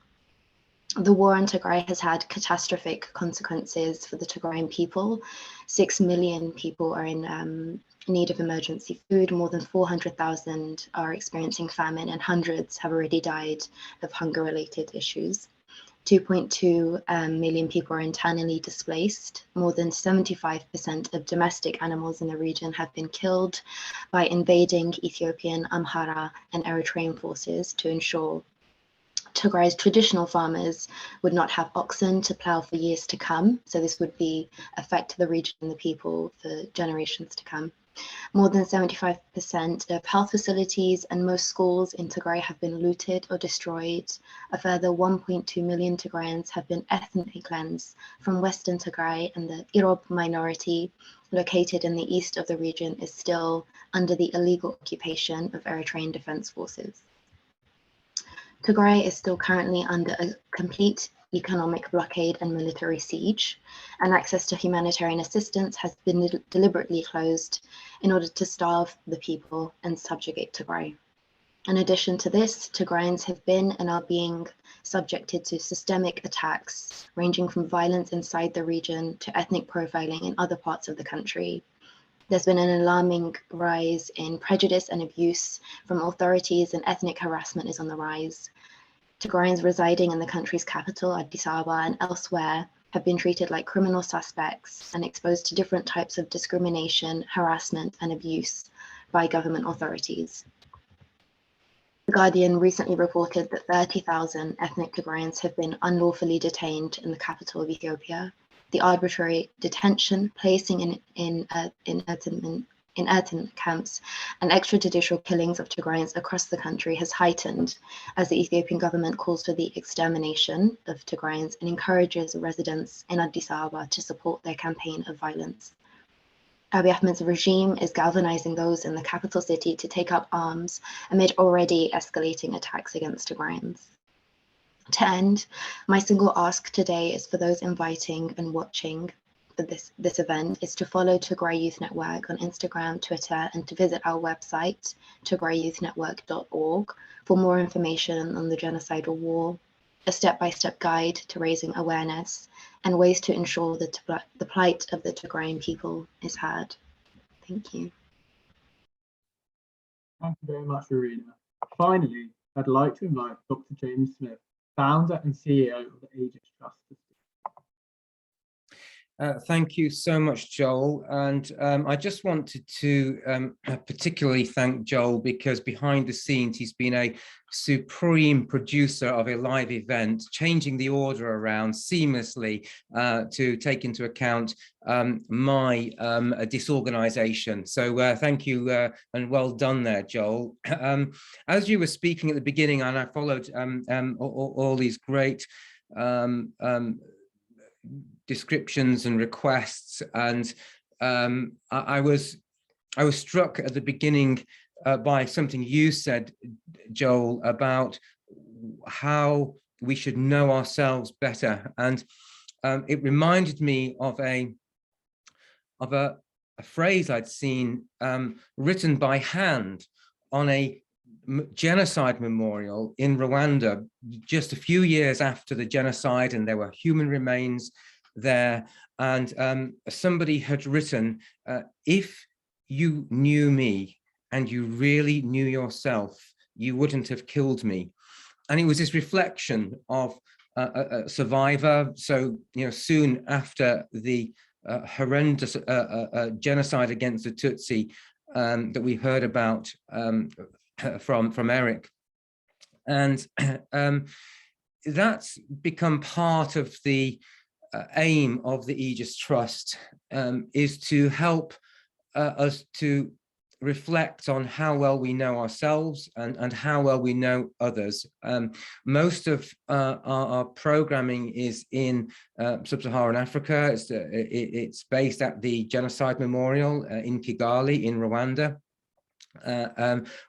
The war on Tigray has had catastrophic consequences for the Tigrayan people. 6 million people are in need of emergency food, more than 400,000 are experiencing famine, and hundreds have already died of hunger-related issues. 2.2 million people are internally displaced. More than 75% of domestic animals in the region have been killed by invading Ethiopian, Amhara, and Eritrean forces to ensure Tigray's traditional farmers would not have oxen to plough for years to come. So this would affect the region and the people for generations to come. More than 75% of health facilities and most schools in Tigray have been looted or destroyed. A further 1.2 million Tigrayans have been ethnically cleansed from Western Tigray, and the Irob minority, located in the east of the region, is still under the illegal occupation of Eritrean defense forces. Tigray is still currently under a complete economic blockade and military siege, and access to humanitarian assistance has been deliberately closed in order to starve the people and subjugate Tigray. In addition to this, Tigrayans have been and are being subjected to systemic attacks, ranging from violence inside the region to ethnic profiling in other parts of the country. There's been an alarming rise in prejudice and abuse from authorities, and ethnic harassment is on the rise. Tigrayans residing in the country's capital, Addis Ababa, and elsewhere have been treated like criminal suspects and exposed to different types of discrimination, harassment, and abuse by government authorities. The Guardian recently reported that 30,000 ethnic Tigrayans have been unlawfully detained in the capital of Ethiopia. The arbitrary detention, placing in internment camps, and extrajudicial killings of Tigrayans across the country has heightened as the Ethiopian government calls for the extermination of Tigrayans and encourages residents in Addis Ababa to support their campaign of violence. Abiy Ahmed's regime is galvanizing those in the capital city to take up arms amid already escalating attacks against Tigrayans. To end, my single ask today is for those inviting and watching for this event is to follow Tigray Youth Network on Instagram, Twitter, and to visit our website, tigrayyouth.network.org, for more information on the genocidal war, a step-by-step guide to raising awareness, and ways to ensure that the plight of the Tigrayan people is heard. Thank you. Thank you very much, Rowena. Finally, I'd like to invite Dr. James Smith, founder and CEO of the YAxS4U Trust. Thank you so much, Joel. And I just wanted to particularly thank Joel because behind the scenes, he's been a supreme producer of a live event, changing the order around seamlessly to take into account my disorganization. So thank you and well done there, Joel. As you were speaking at the beginning, and I followed all these great descriptions and requests, and I was struck at the beginning by something you said, Joel, about how we should know ourselves better, and it reminded me of a phrase I'd seen written by hand on a genocide memorial in Rwanda just a few years after the genocide, and there were human remains there, and somebody had written, if you knew me and you really knew yourself, you wouldn't have killed me. And it was this reflection of a survivor. So, you know, soon after the horrendous genocide against the Tutsi that we heard about from Eric, and that's become part of the aim of the YAxS Trust, is to help us to reflect on how well we know ourselves and how well we know others. Most of our programming is in sub-Saharan Africa. It's based at the Genocide Memorial in Kigali in Rwanda,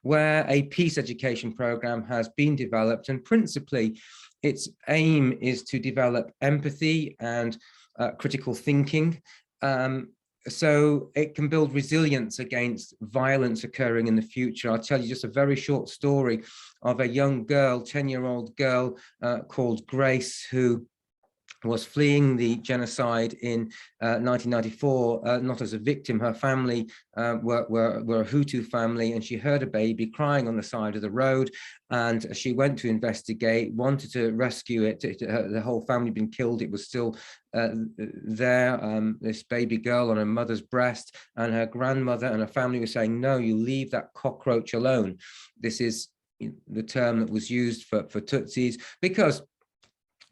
where a peace education program has been developed, and principally its aim is to develop empathy and critical thinking, so it can build resilience against violence occurring in the future. I'll tell you just a very short story of a young girl, 10-year-old girl called Grace, who was fleeing the genocide in 1994, not as a victim. Her family were a Hutu family, and she heard a baby crying on the side of the road, and she went to investigate, wanted to rescue it. The whole family had been killed. It was still there, this baby girl on her mother's breast, and her grandmother and her family were saying, no, you leave that cockroach alone. This is the term that was used for Tutsis, because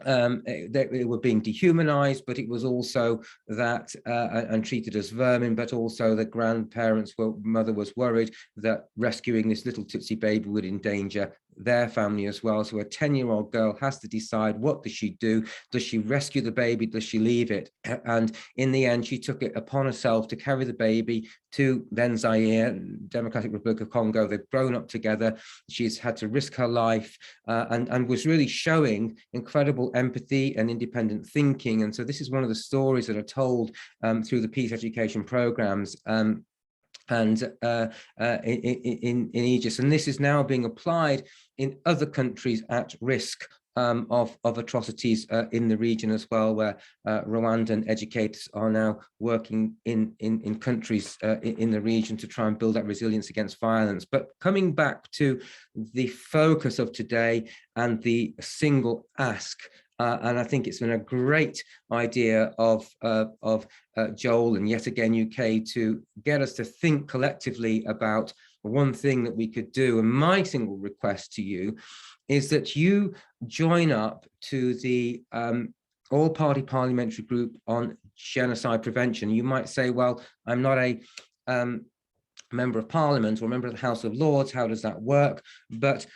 they were being dehumanized, but it was also that and treated as vermin, but also the grandparents mother was worried that rescuing this little Tutsi baby would endanger their family as well. So a 10-year-old girl has to decide, what does she do? Does she rescue the baby? Does she leave it? And in the end, she took it upon herself to carry the baby to then Zaire, Democratic Republic of Congo. They've grown up together. She's had to risk her life and was really showing incredible empathy and independent thinking. And so this is one of the stories that are told through the peace education programs in Aegis. And this is now being applied in other countries at risk of atrocities in the region as well, where Rwandan educators are now working in countries in the region to try and build that resilience against violence. But coming back to the focus of today and the single ask, and I think it's been a great idea of Joel and Yet Again UK to get us to think collectively about one thing that we could do. And my single request to you is that you join up to the all-party parliamentary group on genocide prevention. You might say, well, I'm not a member of parliament or member of the House of Lords. How does that work? But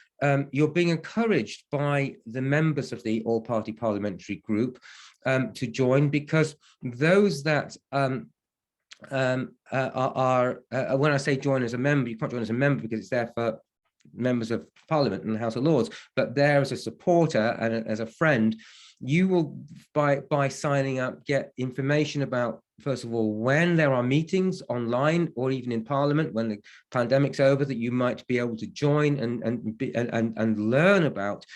you're being encouraged by the members of the all-party parliamentary group to join, because those that when I say join as a member, you can't join as a member because it's there for members of parliament and the House of Lords, but there as a supporter and as a friend, you will, by signing up, get information about, first of all, when there are meetings online or even in Parliament when the pandemic's over, that you might be able to join and learn about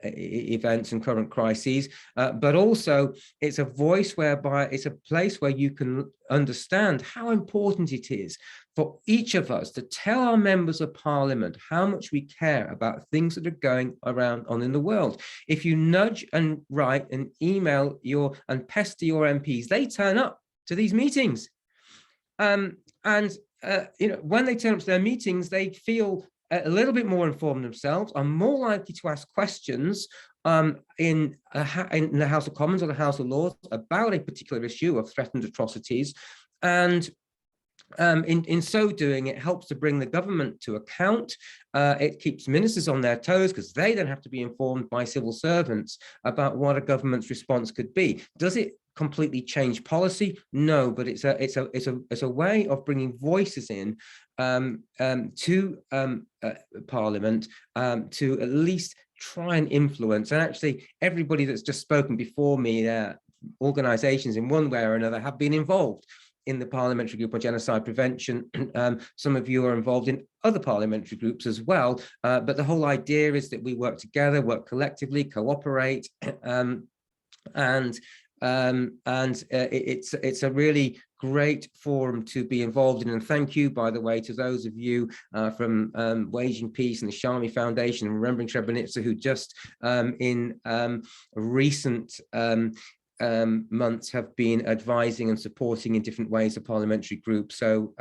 events and current crises, but also it's a voice whereby it's a place where you can understand how important it is for each of us to tell our members of parliament how much we care about things that are going on in the world. If you nudge and write and email and pester your MPs, they turn up to these meetings. You know, when they turn up to their meetings, they feel a little bit more informed themselves, are more likely to ask questions in the House of Commons or the House of Lords about a particular issue of threatened atrocities. And in so doing, it helps to bring the government to account. It keeps ministers on their toes because they then have to be informed by civil servants about what a government's response could be. Does it completely change policy? No, but it's a way of bringing voices in to Parliament to at least try and influence. And actually, everybody that's just spoken before me, organisations in one way or another have been involved in the parliamentary group on genocide prevention. Some of you are involved in other parliamentary groups as well, but the whole idea is that we work together, work collectively, cooperate, it's a really great forum to be involved in. And thank you, by the way, to those of you from Waging Peace and the Ashami Foundation and Remembering Srebrenica, who just in recent months have been advising and supporting in different ways the parliamentary group. So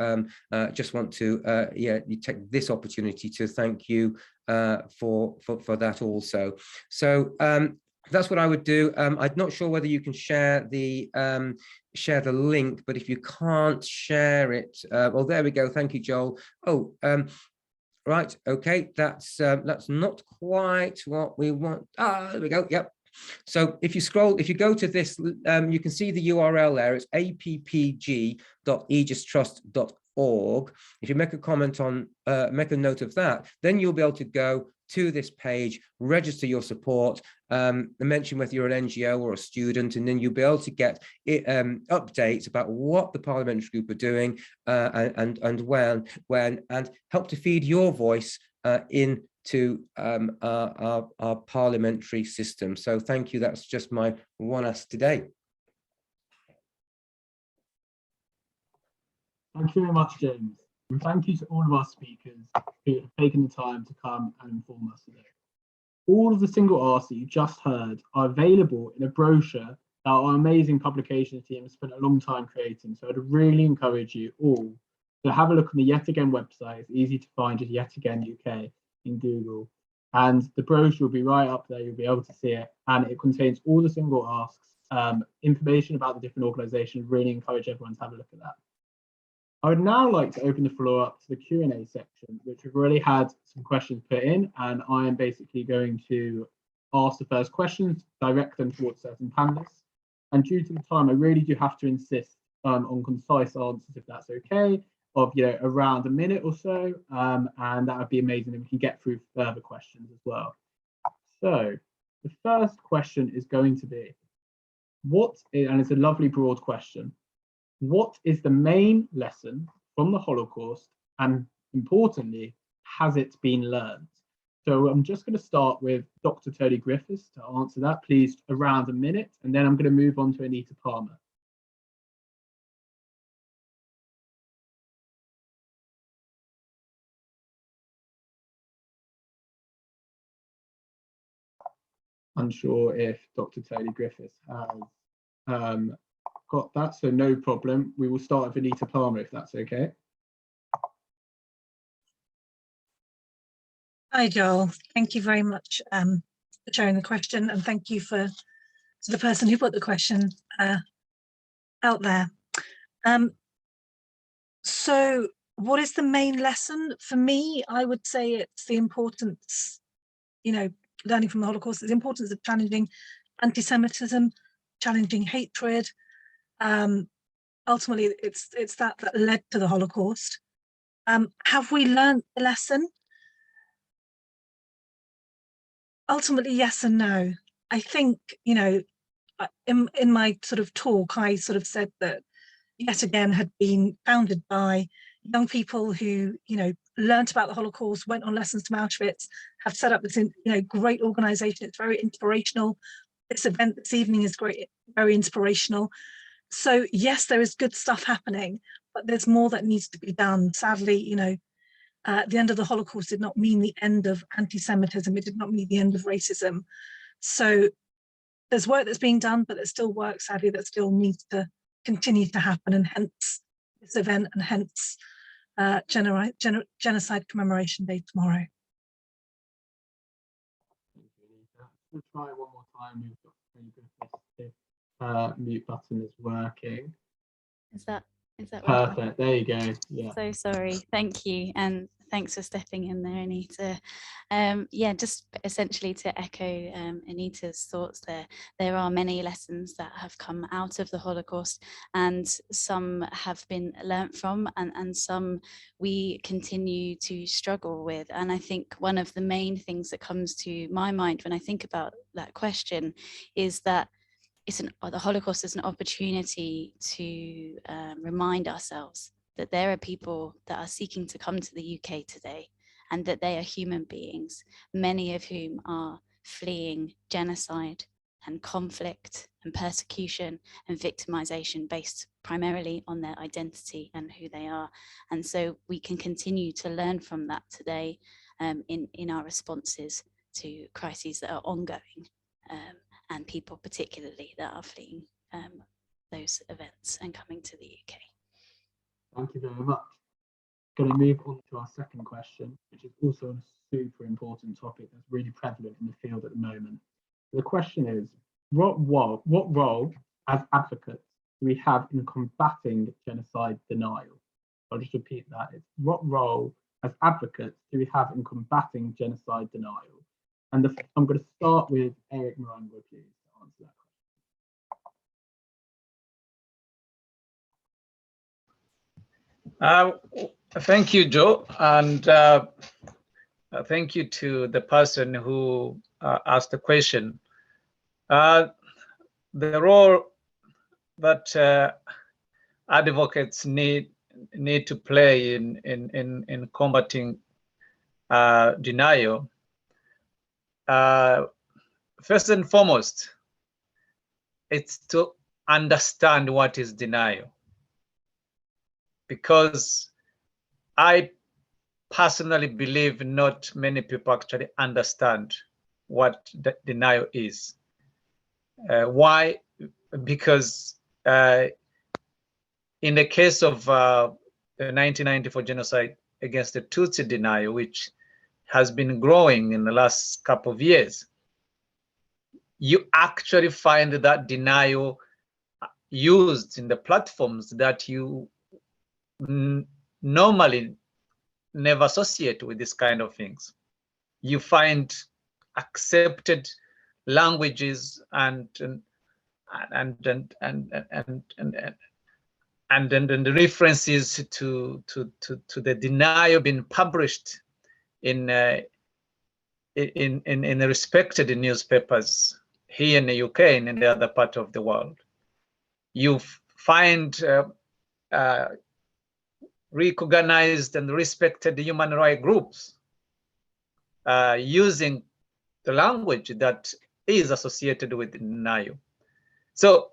just want to you take this opportunity to thank you for that also. So that's what I would do. I'm not sure whether you can share the link, but if you can't share it, well, there we go. Thank you, Joel. Oh, right. Okay, that's not quite what we want. Ah, there we go. Yep. So if you go to this, you can see the URL there. It's appg.aegistrust.org. If you make a comment on, make a note of that, then you'll be able to go to this page, register your support, mention whether you're an NGO or a student, and then you'll be able to get updates about what the parliamentary group are doing and when, and help to feed your voice into our parliamentary system. So thank you. That's just my one ask today. Thank you very much, James. And thank you to all of our speakers who have taken the time to come and inform us today. All of the single asks that you just heard are available in a brochure that our amazing publications team has spent a long time creating. So I'd really encourage you all to have a look on the Yet Again website. It's easy to find it, Yet Again UK in Google. And the brochure will be right up there. You'll be able to see it. And it contains all the single asks, information about the different organizations. Really encourage everyone to have a look at that. I would now like to open the floor up to the Q&A section, which we've already had some questions put in, and I am basically going to ask the first questions, direct them towards certain panelists. And due to the time, I really do have to insist on concise answers, if that's okay, of around a minute or so, and that would be amazing, and we can get through further questions as well. So the first question is going to be, and it's a lovely broad question, what is the main lesson from the Holocaust, and importantly, has it been learned? So I'm just going to start with Dr. Tony Griffiths to answer that, please, around a minute, and then I'm going to move on to Anita Palmer. Unsure if Dr. Tony Griffiths has got that, so no problem. We will start with Anita Palmer, if that's okay. Hi, Joel. Thank you very much for sharing the question, and thank you to the person who put the question out there. So what is the main lesson? For me, I would say it's the importance, learning from the Holocaust, the importance of challenging anti-Semitism, challenging hatred. Ultimately, it's that led to the Holocaust. Have we learned the lesson? Ultimately, yes and no. I think, in my sort of talk, I sort of said that Yet Again had been founded by young people who, learned about the Holocaust, went on lessons from Auschwitz, have set up this, great organization. It's very inspirational. This event this evening is great, very inspirational. So yes, there is good stuff happening, but there's more that needs to be done. Sadly, the end of the Holocaust did not mean the end of anti-Semitism. It did not mean the end of racism. So there's work that's being done, but there's still work, sadly, that still needs to continue to happen, and hence this event, and hence Genocide Commemoration Day tomorrow. Thank you, Anita. We'll try one more time with Dr. Griffiths if mute button is working. Is that perfect? working? There you go. Yeah. So sorry. Thank you, and thanks for stepping in there, Anita. Yeah, just essentially to echo Anita's thoughts there are many lessons that have come out of the Holocaust, and some have been learnt from, and some we continue to struggle with. And I think one of the main things that comes to my mind when I think about that question is that the Holocaust is an opportunity to remind ourselves that there are people that are seeking to come to the UK today, and that they are human beings, many of whom are fleeing genocide and conflict and persecution and victimization based primarily on their identity and who they are. And so we can continue to learn from that today in our responses to crises that are ongoing. And people particularly that are fleeing those events and coming to the UK. Thank you very much. Going to move on to our second question, which is also a super important topic that's really prevalent in the field at the moment. The question is, what role as advocates do we have in combating genocide denial? I'll just repeat that. It's what role as advocates do we have in combating genocide denial? And I'm going to start with Eric Morango, please, to answer that question. Thank you, Joe, and thank you to the person who asked the question. The role that advocates need to play in combating denial. First and foremost, it's to understand what is denial. Because I personally believe not many people actually understand what denial is. Why? Because in the case of the 1994 genocide against the Tutsi denial, which has been growing in the last couple of years, you actually find that denial used in the platforms that you normally never associate with this kind of things. You find accepted languages and the references to the denial being published in respected newspapers here in the UK and in the other part of the world. You find recognized and respected human rights groups using the language that is associated with denial. So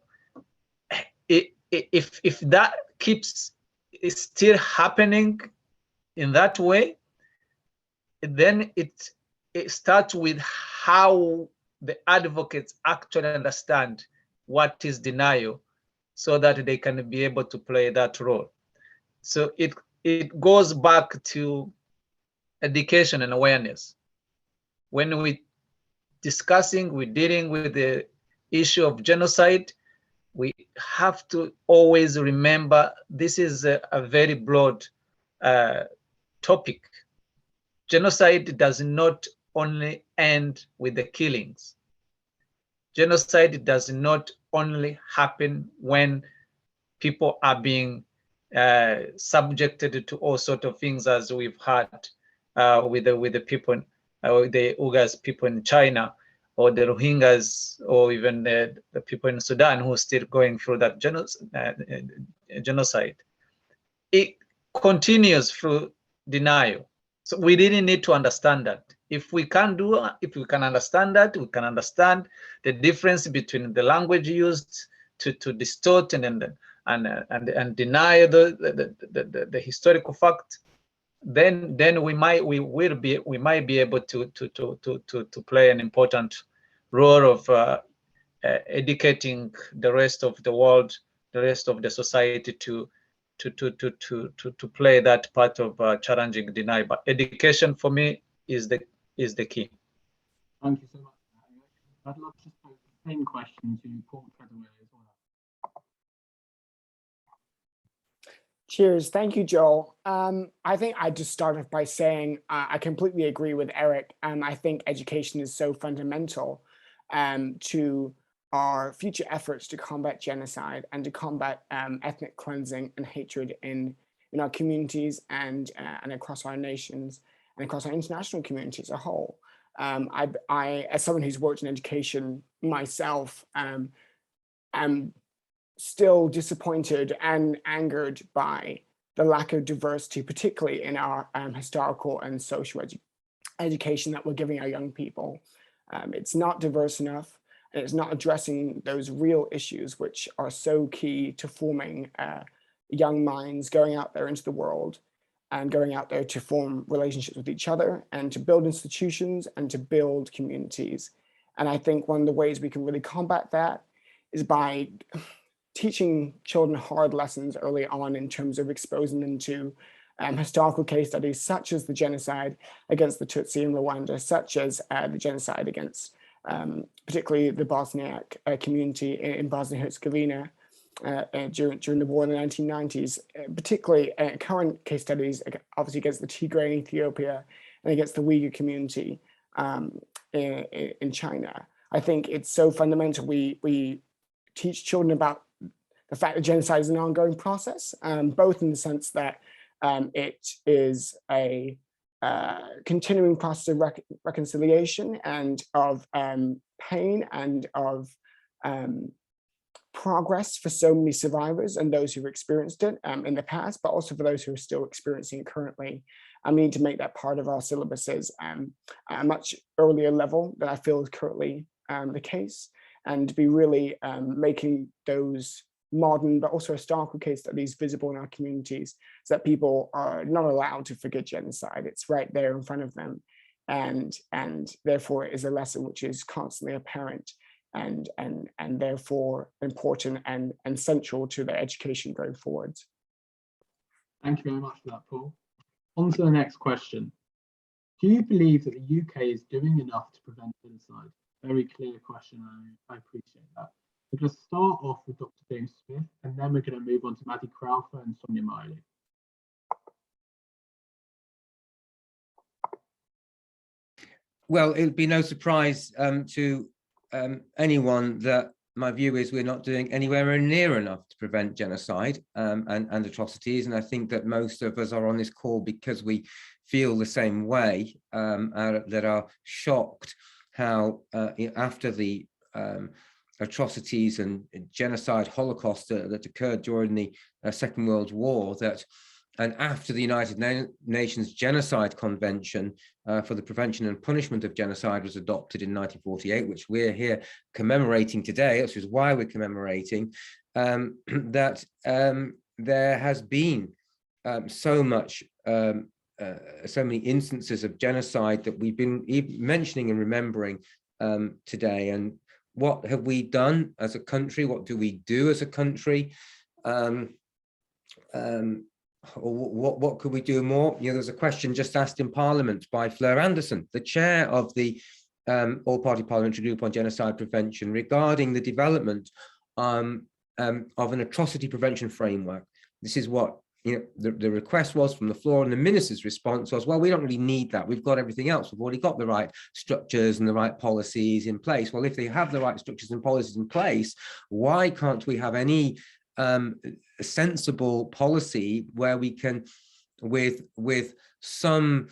if that keeps still happening in that way, then it starts with how the advocates actually understand what is denial so that they can be able to play that role. So it goes back to education and awareness. When we're dealing with the issue of genocide, we have to always remember this is a very broad topic. Genocide does not only end with the killings. Genocide does not only happen when people are being subjected to all sorts of things, as we've had with the people, the Uyghurs people in China, or the Rohingyas, or even the people in Sudan who are still going through that genocide. It continues through denial. So we really need to understand that. If we can understand that, we can understand the difference between the language used to distort and deny the historical fact. Then we might be able to play an important role of educating the rest of the world, the rest of the society to play that part of challenging denial. But education for me is the key. Thank you so much. I'd love to pose the same question to Paul Treadaway as well. Cheers. Thank you, Joel. I think I just start off by saying I completely agree with Eric. I think education is so fundamental to our future efforts to combat genocide and to combat ethnic cleansing and hatred in our communities and across our nations and across our international community as a whole. I, as someone who's worked in education myself, am still disappointed and angered by the lack of diversity, particularly in our historical and social education that we're giving our young people. It's not diverse enough, and it's not addressing those real issues which are so key to forming young minds going out there into the world and going out there to form relationships with each other and to build institutions and to build communities. And I think one of the ways we can really combat that is by teaching children hard lessons early on in terms of exposing them to historical case studies such as the genocide against the Tutsi in Rwanda, such as the genocide against particularly the Bosniak community in Bosnia-Herzegovina during the war in the 1990s, particularly current case studies obviously against the Tigray in Ethiopia and against the Uyghur community in China. I think it's so fundamental we teach children about the fact that genocide is an ongoing process, both in the sense that it is a continuing process of reconciliation and of pain and of progress for so many survivors and those who've experienced it in the past, but also for those who are still experiencing it currently. And we need to make that part of our syllabuses at a much earlier level than I feel is currently the case, and to be really making those modern but also historical case studies visible in our communities so that people are not allowed to forget genocide. It's right there in front of them, and therefore it is a lesson which is constantly apparent and therefore important and central to their education going forward. Thank you very much for that, Paul. On to the next question. Do you believe that the UK is doing enough to prevent genocide? Very clear question, I appreciate that. We're going to start off with Dr. James Smith, and then we're going to move on to Maddie Crowther and Sonia Miley. Well, it'll be no surprise to anyone that my view is we're not doing anywhere near enough to prevent genocide and atrocities. And I think that most of us are on this call because we feel the same way, that are shocked how after the atrocities and genocide, Holocaust that occurred during the Second World War, and after the United Nations Genocide Convention for the Prevention and Punishment of Genocide was adopted in 1948, which we're here commemorating today, which is why we're commemorating, that there has been so many instances of genocide that we've been mentioning and remembering today. And what have we done as a country? What do we do as a country? Or what could we do more? There's a question just asked in Parliament by Fleur Anderson, the chair of the All-Party Parliamentary Group on Genocide Prevention, regarding the development of an atrocity prevention framework. This is what the request was from the floor, and the minister's response was, well, we don't really need that. We've got everything else. We've already got the right structures and the right policies in place. Well, if they have the right structures and policies in place, why can't we have any sensible policy where we can, with some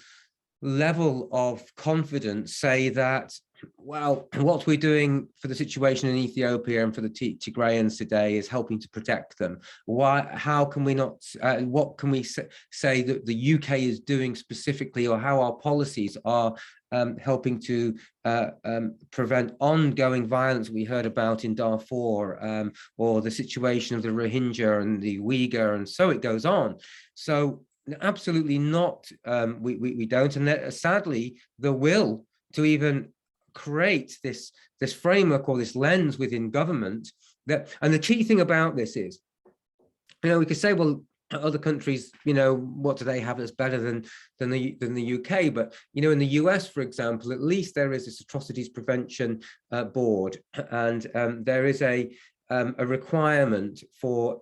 level of confidence, say that, well, what we're doing for the situation in Ethiopia and for the Tigrayans today is helping to protect them. How can we not, what can we say that the UK is doing specifically, or how our policies are helping to prevent ongoing violence we heard about in Darfur, or the situation of the Rohingya and the Uyghur, and so it goes on. So absolutely not, we don't, and sadly the will to even create this framework or this lens within government. And the key thing about this is, we could say, well, other countries, what do they have that's better than the UK? But in the US, for example, at least there is this atrocities prevention board, and there is a requirement for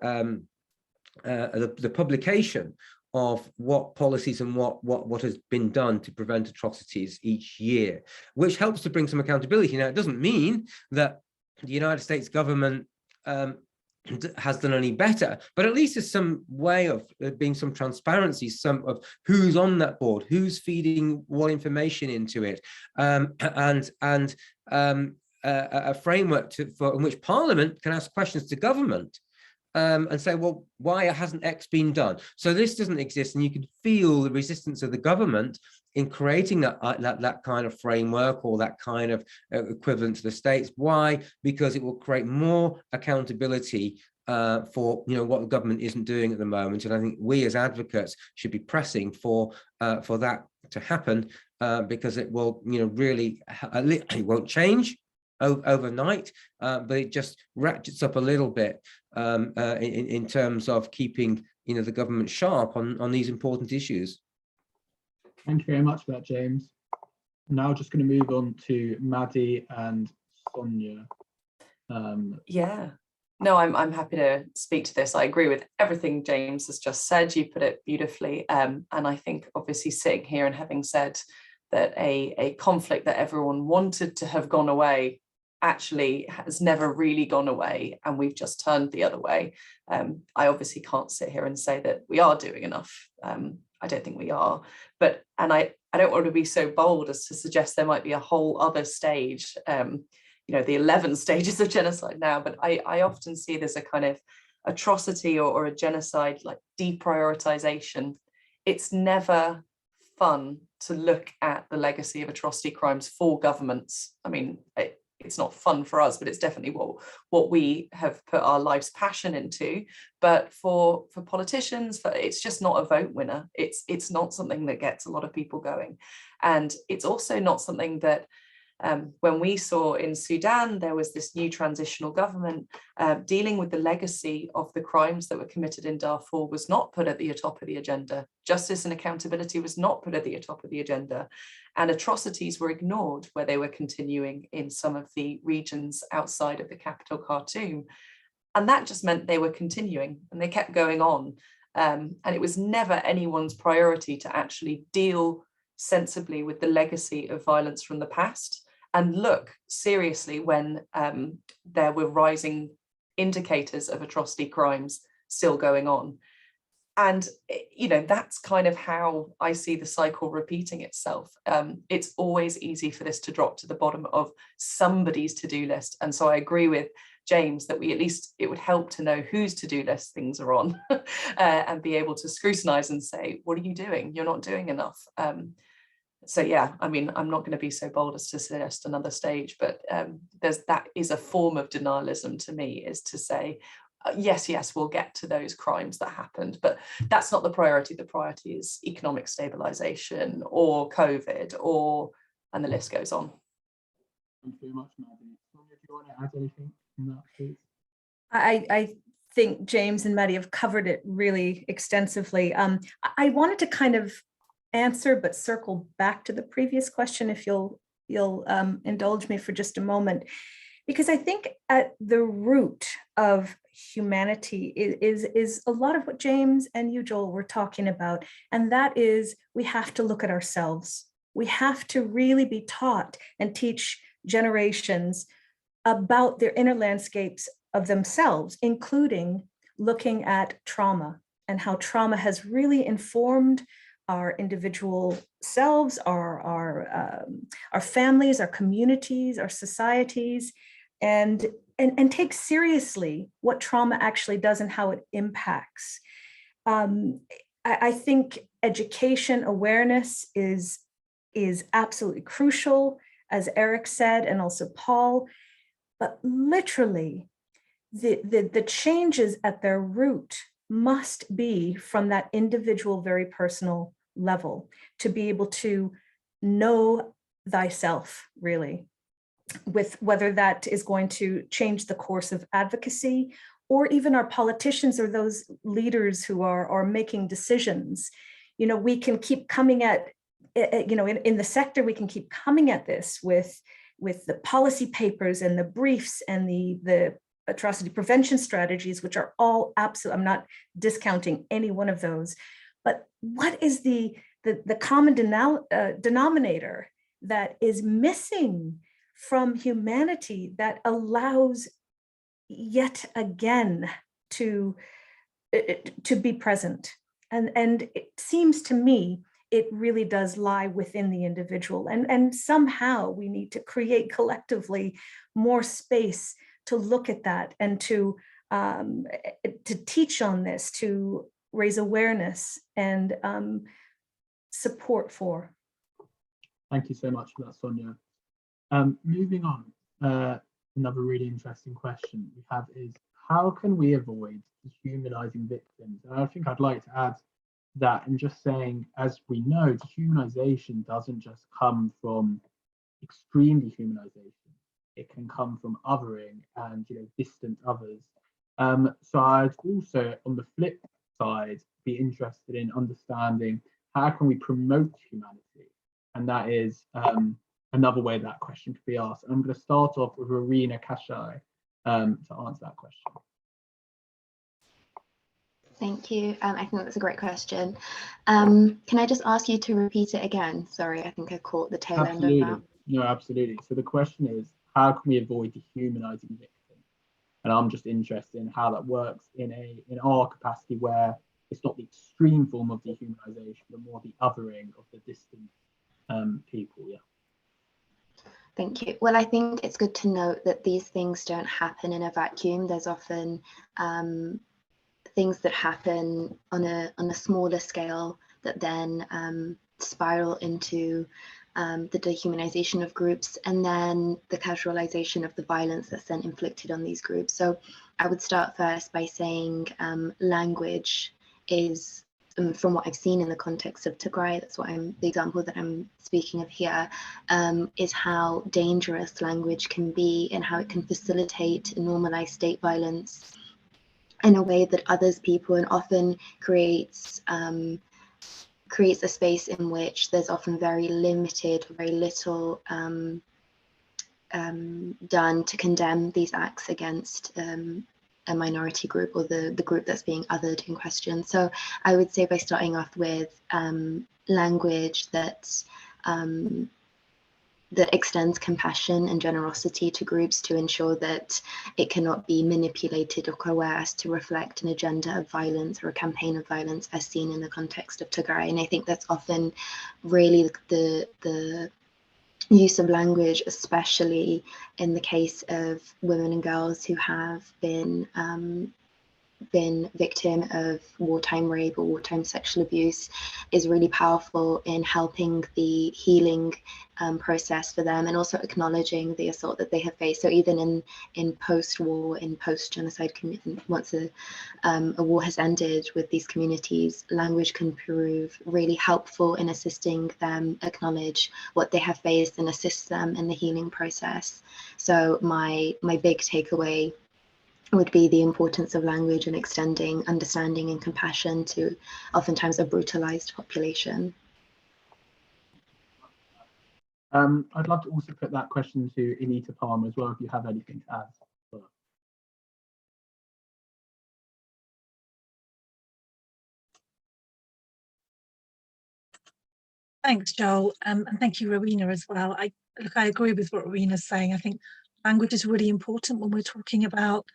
the publication of what policies and what has been done to prevent atrocities each year, which helps to bring some accountability. Now, it doesn't mean that the United States government has done any better, but at least there's some way of being some transparency, some of who's on that board, who's feeding what information into it, and a framework in which Parliament can ask questions to government. And say, well, why hasn't X been done? So this doesn't exist, and you can feel the resistance of the government in creating that kind of framework, or that kind of equivalent to the states. Why? Because it will create more accountability for what the government isn't doing at the moment. And I think we as advocates should be pressing for that to happen, because it will really, it won't change overnight, but it just ratchets up a little bit in terms of keeping the government sharp on these important issues. Thank you very much for that, James. I'm now just going to move on to Maddie and Sonia. Yeah, no, I'm happy to speak to this. I agree with everything James has just said. You put it beautifully, and I think obviously sitting here and having said that a conflict that everyone wanted to have gone away actually has never really gone away, and we've just turned the other way. I obviously can't sit here and say that we are doing enough. I don't think we are, and I don't want to be so bold as to suggest there might be a whole other stage, the 11 stages of genocide now, but I often see there's a kind of atrocity or a genocide like deprioritization. It's never fun to look at the legacy of atrocity crimes for governments. I mean, it's not fun for us, but it's definitely what we have put our life's passion into. But for politicians, it's just not a vote winner. It's not something that gets a lot of people going. And it's also not something that, when we saw in Sudan, there was this new transitional government dealing with the legacy of the crimes that were committed in Darfur was not put at the top of the agenda. Justice and accountability was not put at the top of the agenda. And atrocities were ignored where they were continuing in some of the regions outside of the capital, Khartoum. And that just meant they were continuing and they kept going on. And it was never anyone's priority to actually deal sensibly with the legacy of violence from the past and look seriously when there were rising indicators of atrocity crimes still going on. And, you know, that's kind of how I see the cycle repeating itself. It's always easy for this to drop to the bottom of somebody's to-do list. And so I agree with James that it would help to know whose to-do list things are on and be able to scrutinize and say, what are you doing? You're not doing enough. So yeah, I mean, I'm not going to be so bold as to suggest another stage, but that is a form of denialism to me, is to say, yes, we'll get to those crimes that happened, but that's not the priority. The priority is economic stabilization or COVID, and the list goes on. Thank you very much, Maddie. Sonia, do you want to add anything in that, please? I think James and Maddie have covered it really extensively. I wanted to kind of answer but circle back to the previous question, if you'll indulge me for just a moment, because I think at the root of humanity is a lot of what James and you, Joel, were talking about, and that is we have to look at ourselves. We have to really be taught and teach generations about their inner landscapes of themselves, including looking at trauma and how trauma has really informed our individual selves, our families, our communities, our societies, and take seriously what trauma actually does and how it impacts. I think education awareness is absolutely crucial, as Eric said, and also Paul, but literally the changes at their root must be from that individual, very personal level, to be able to know thyself, really, with whether that is going to change the course of advocacy, or even our politicians or those leaders who are making decisions. You know, we can keep coming at, you know, in the sector, we can keep coming at this with the policy papers and the briefs and the atrocity prevention strategies, which are all absolute. I'm not discounting any one of those, but what is the common denominator that is missing from humanity that allows yet again to be present? And it seems to me it really does lie within the individual, and somehow we need to create collectively more space to look at that and to teach on this, to raise awareness and support for. Thank you so much for that, Sonia. Moving on, another really interesting question we have is, how can we avoid dehumanizing victims? And I think I'd like to add that and just saying, as we know, dehumanization doesn't just come from extreme dehumanization. It can come from othering and, you know, distant others. So I'd also, on the flip side, be interested in understanding how can we promote humanity, and that is another way that question could be asked. And I'm going to start off with Arina Kashai to answer that question. Thank you. I think that's a great question. Can I just ask you to repeat it again? Sorry, I think I caught the tail end of that. No, absolutely. So the question is, how can we avoid dehumanizing victims? And I'm just interested in how that works in our capacity, where it's not the extreme form of dehumanization, but more the othering of the distant people. Yeah. Thank you. Well, I think it's good to note that these things don't happen in a vacuum. There's often things that happen on a smaller scale that then spiral into the dehumanization of groups, and then the casualization of the violence that's then inflicted on these groups. So I would start first by saying language is, from what I've seen in the context of Tigray, that's what the example that I'm speaking of here, is how dangerous language can be and how it can facilitate and normalize state violence in a way that others people, and often creates a space in which there's often very limited, very little done to condemn these acts against a minority group or the group that's being othered in question. So I would say by starting off with language that that extends compassion and generosity to groups to ensure that it cannot be manipulated or coerced to reflect an agenda of violence or a campaign of violence as seen in the context of Tigray. And I think that's often really the use of language, especially in the case of women and girls who have been victim of wartime rape or wartime sexual abuse, is really powerful in helping the healing process for them, and also acknowledging the assault that they have faced. So even in post-war, in post-genocide, once a war has ended with these communities, language can prove really helpful in assisting them acknowledge what they have faced and assist them in the healing process. So my big takeaway would be the importance of language and extending understanding and compassion to oftentimes a brutalized population. I'd love to also put that question to Anita Palmer as well, if you have anything to add. Thanks, Joel, and thank you, Rowena, as well. I agree with what Rowena's saying. I think language is really important when we're talking about,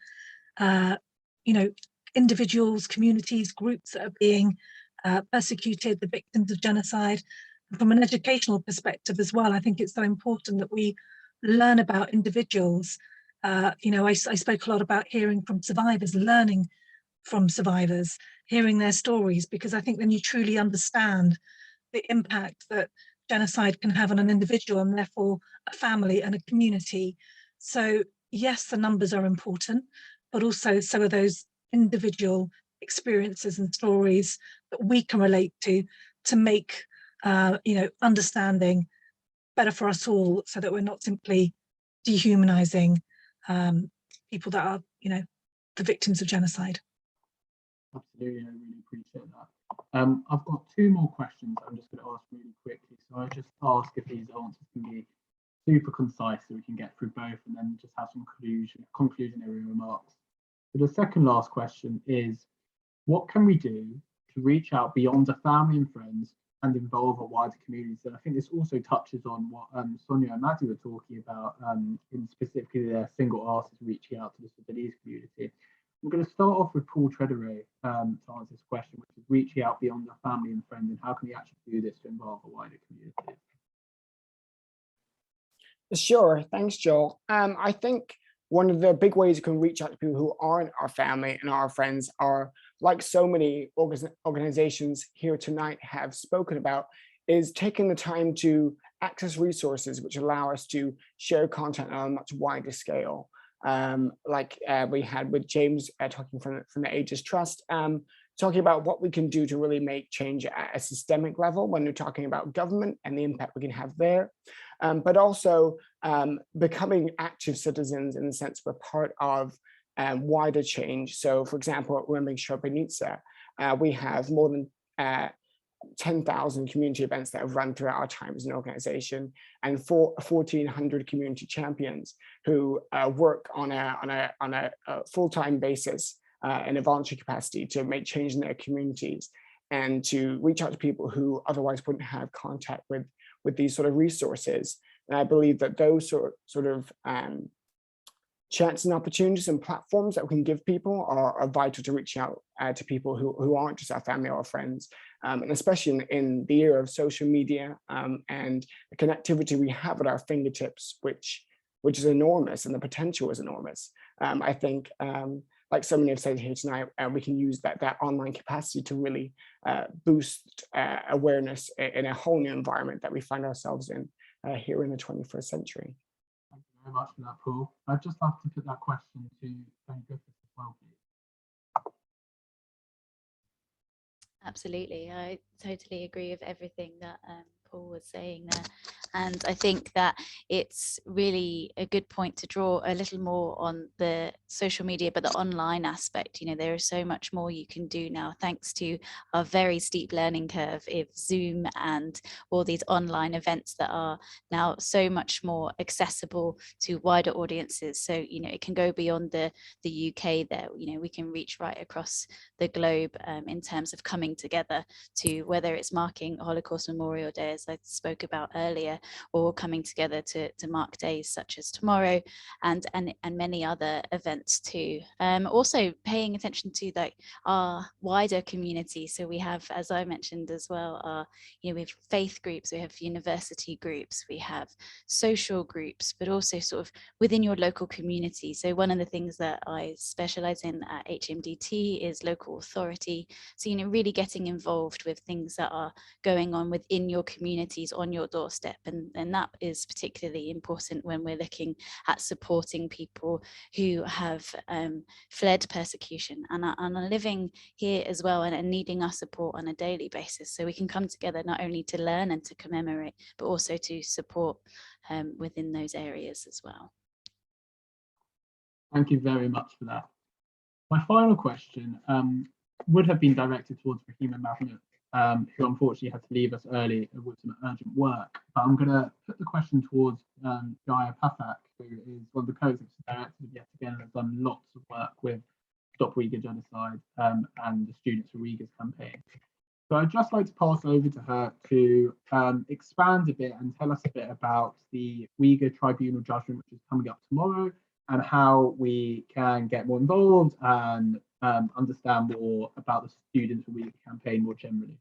individuals, communities, groups that are being persecuted, the victims of genocide. And from an educational perspective as well, I think it's so important that we learn about individuals. I spoke a lot about hearing from survivors, learning from survivors, hearing their stories, because I think then you truly understand the impact that genocide can have on an individual and therefore a family and a community. So yes, the numbers are important, but also so are those individual experiences and stories that we can relate to make understanding better for us all, so that we're not simply dehumanizing people that are the victims of genocide. Absolutely, I really appreciate that. I've got two more questions I'm just going to ask really quickly. So I'll just ask if these answers can be super concise so we can get through both, and then just have some conclusionary remarks. So the second last question is, what can we do to reach out beyond the family and friends and involve a wider community? And I think this also touches on what Sonia and Maddie were talking about, in specifically their single artists reaching out to the Sudanese community. I'm going to start off with Paul Trederay to answer this question, which is reaching out beyond the family and friends, and how can we actually do this to involve a wider community? Sure, thanks, Joel. I think one of the big ways you can reach out to people who aren't our family and our friends are, like so many organizations here tonight have spoken about, is taking the time to access resources which allow us to share content on a much wider scale. Like we had with James talking from the Aegis Trust, talking about what we can do to really make change at a systemic level when we're talking about government and the impact we can have there, but also becoming active citizens in the sense we're part of wider change. So for example, at Remembering Srebrenica, we have more than 10,000 community events that have run throughout our time as an organization, and 1,400 community champions who work on a full-time basis in a voluntary capacity to make change in their communities and to reach out to people who otherwise wouldn't have contact with these sort of resources. And I believe that those sort of chances and opportunities and platforms that we can give people are vital to reaching out to people who aren't just our family or our friends, and especially in the era of social media and the connectivity we have at our fingertips, which is enormous, and the potential is enormous. I think, like so many have said here tonight, we can use that online capacity to really boost awareness in a whole new environment that we find ourselves in here in the 21st century. Thank you very much for that, Paul. I'd just like to put that question to Tony Griffiths as well, please. Absolutely, I totally agree with everything that Paul was saying there. And I think that it's really a good point to draw a little more on the social media, but the online aspect. You know, there is so much more you can do now, thanks to a very steep learning curve of Zoom and all these online events that are now so much more accessible to wider audiences. So, you know, it can go beyond the UK there. You know, we can reach right across the globe in terms of coming together to, whether it's marking Holocaust Memorial Day, as I spoke about earlier, or coming together to mark days such as tomorrow, and many other events too. Also paying attention to like our wider community. So we have, as I mentioned as well, we have faith groups, we have university groups, we have social groups, but also sort of within your local community. So one of the things that I specialize in at HMDT is local authority. So, you know, really getting involved with things that are going on within your communities on your doorstep. And that is particularly important when we're looking at supporting people who have fled persecution and are living here as well, and needing our support on a daily basis. So we can come together not only to learn and to commemorate, but also to support within those areas as well. Thank you very much for that. My final question would have been directed towards Rahima Mahmoud, who unfortunately had to leave us early with some urgent work. But I'm going to put the question towards Jaya Pathak, who is one of the co-executive directors of Yet Again and has done lots of work with Stop Uyghur Genocide and the Students for Uyghurs campaign. So I'd just like to pass over to her to expand a bit and tell us a bit about the Uyghur Tribunal judgment, which is coming up tomorrow, and how we can get more involved and understand more about the Students for Uyghurs campaign more generally.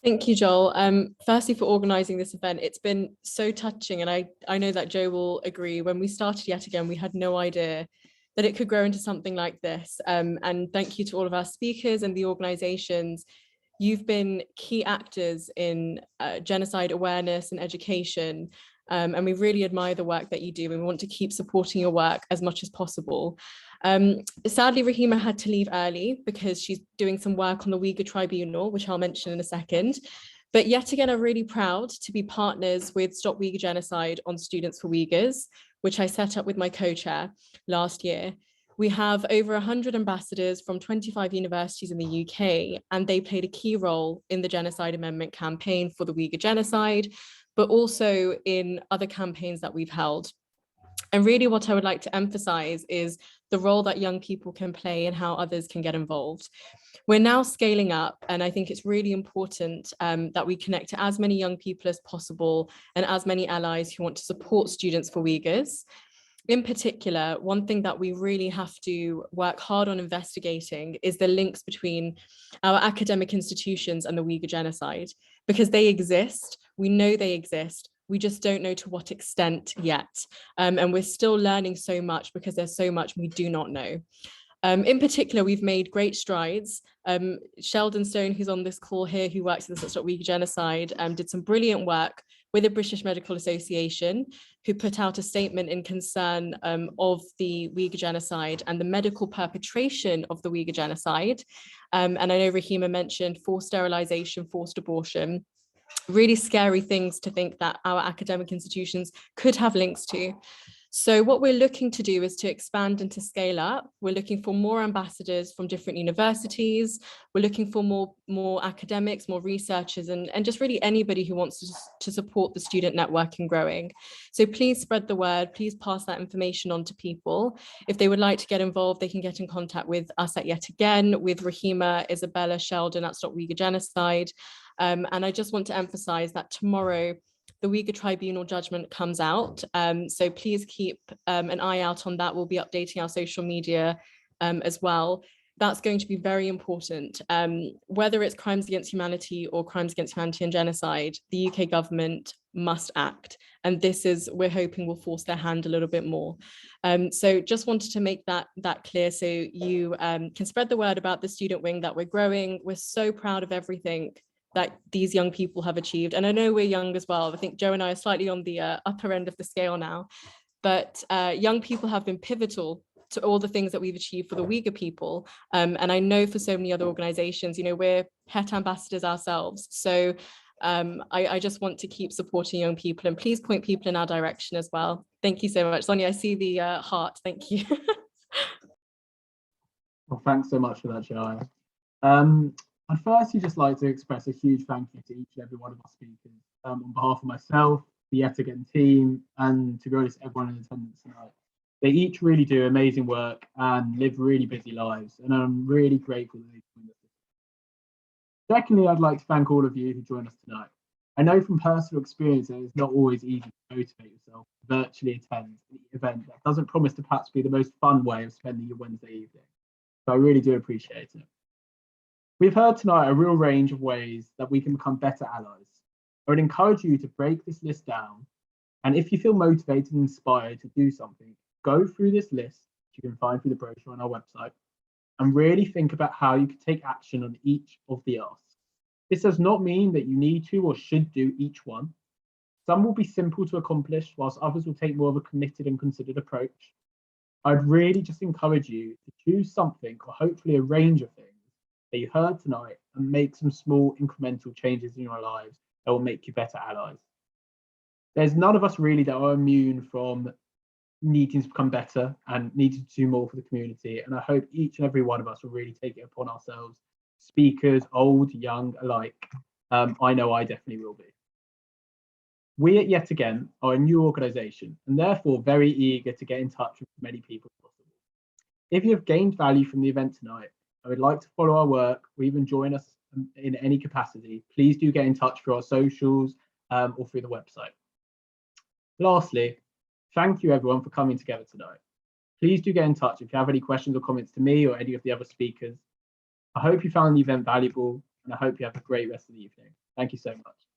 Thank you, Joel. Firstly, for organising this event. It's been so touching, and I know that Joe will agree. When we started Yet Again, we had no idea that it could grow into something like this. And thank you to all of our speakers and the organisations. You've been key actors in genocide awareness and education. And we really admire the work that you do, and we want to keep supporting your work as much as possible. Sadly, Rahima had to leave early because she's doing some work on the Uyghur Tribunal, which I'll mention in a second. But Yet Again, are really proud to be partners with Stop Uyghur Genocide on Students for Uyghurs, which I set up with my co-chair last year. We have over 100 ambassadors from 25 universities in the UK, and they played a key role in the Genocide Amendment campaign for the Uyghur Genocide, but also in other campaigns that we've held. And really what I would like to emphasize is the role that young people can play and how others can get involved. We're now scaling up, and I think it's really important that we connect to as many young people as possible and as many allies who want to support Students for Uyghurs. In particular, one thing that we really have to work hard on investigating is the links between our academic institutions and the Uyghur genocide, because they exist, we know they exist, we just don't know to what extent yet. And we're still learning so much because there's so much we do not know. In particular, we've made great strides. Sheldon Stone, who's on this call here, who works at the Stop Uyghur Genocide, did some brilliant work with the British Medical Association, who put out a statement in concern of the Uyghur genocide and the medical perpetration of the Uyghur genocide. And I know Rahima mentioned forced sterilization, forced abortion, really scary things to think that our academic institutions could have links to. So what we're looking to do is to expand and to scale up. We're looking for more ambassadors from different universities. We're looking for more academics, more researchers, and just really anybody who wants to support the student network and growing. So please spread the word, please pass that information on to people. If they would like to get involved, they can get in contact with us at Yet Again, with Rahima, Isabella, Sheldon at Stop Uyghur Genocide. And I just want to emphasize that tomorrow, the Uyghur Tribunal judgment comes out. So please keep an eye out on that. We'll be updating our social media as well. That's going to be very important. Whether it's crimes against humanity or crimes against humanity and genocide, the UK government must act. And this is, we're hoping, will force their hand a little bit more. So just wanted to make that clear, so you can spread the word about the student wing, that we're growing. We're so proud of everything that these young people have achieved. And I know we're young as well. I think Joe and I are slightly on the upper end of the scale now, but young people have been pivotal to all the things that we've achieved for the Uyghur people. And I know for so many other organizations, you know, we're HET ambassadors ourselves. So I just want to keep supporting young people, and please point people in our direction as well. Thank you so much. Sonia, I see the heart. Thank you. Well, thanks so much for that, Jaya. I'd firstly just like to express a huge thank you to each and every one of our speakers on behalf of myself, the Yet Again team, and to be honest, everyone in attendance tonight. They each really do amazing work and live really busy lives, and I'm really grateful that they joined us. Secondly, I'd like to thank all of you who joined us tonight. I know from personal experience that it's not always easy to motivate yourself to virtually attend the event that doesn't promise to perhaps be the most fun way of spending your Wednesday evening. So I really do appreciate it. We've heard tonight a real range of ways that we can become better allies. I would encourage you to break this list down, and if you feel motivated and inspired to do something, go through this list, which you can find through the brochure on our website, and really think about how you can take action on each of the asks. This does not mean that you need to or should do each one. Some will be simple to accomplish, whilst others will take more of a committed and considered approach. I'd really just encourage you to choose something, or hopefully a range of things, that you heard tonight and make some small incremental changes in your lives that will make you better allies. There's none of us really that are immune from needing to become better and needing to do more for the community. And I hope each and every one of us will really take it upon ourselves, speakers, old, young alike. I know I definitely will be. We at Yet Again are a new organisation and therefore very eager to get in touch with as many people as possible. If you have gained value from the event tonight and would like to follow our work or even join us in any capacity, please do get in touch through our socials or through the website. Lastly, thank you everyone for coming together tonight. Please do get in touch if you have any questions or comments to me or any of the other speakers. I hope you found the event valuable and I hope you have a great rest of the evening. Thank you so much.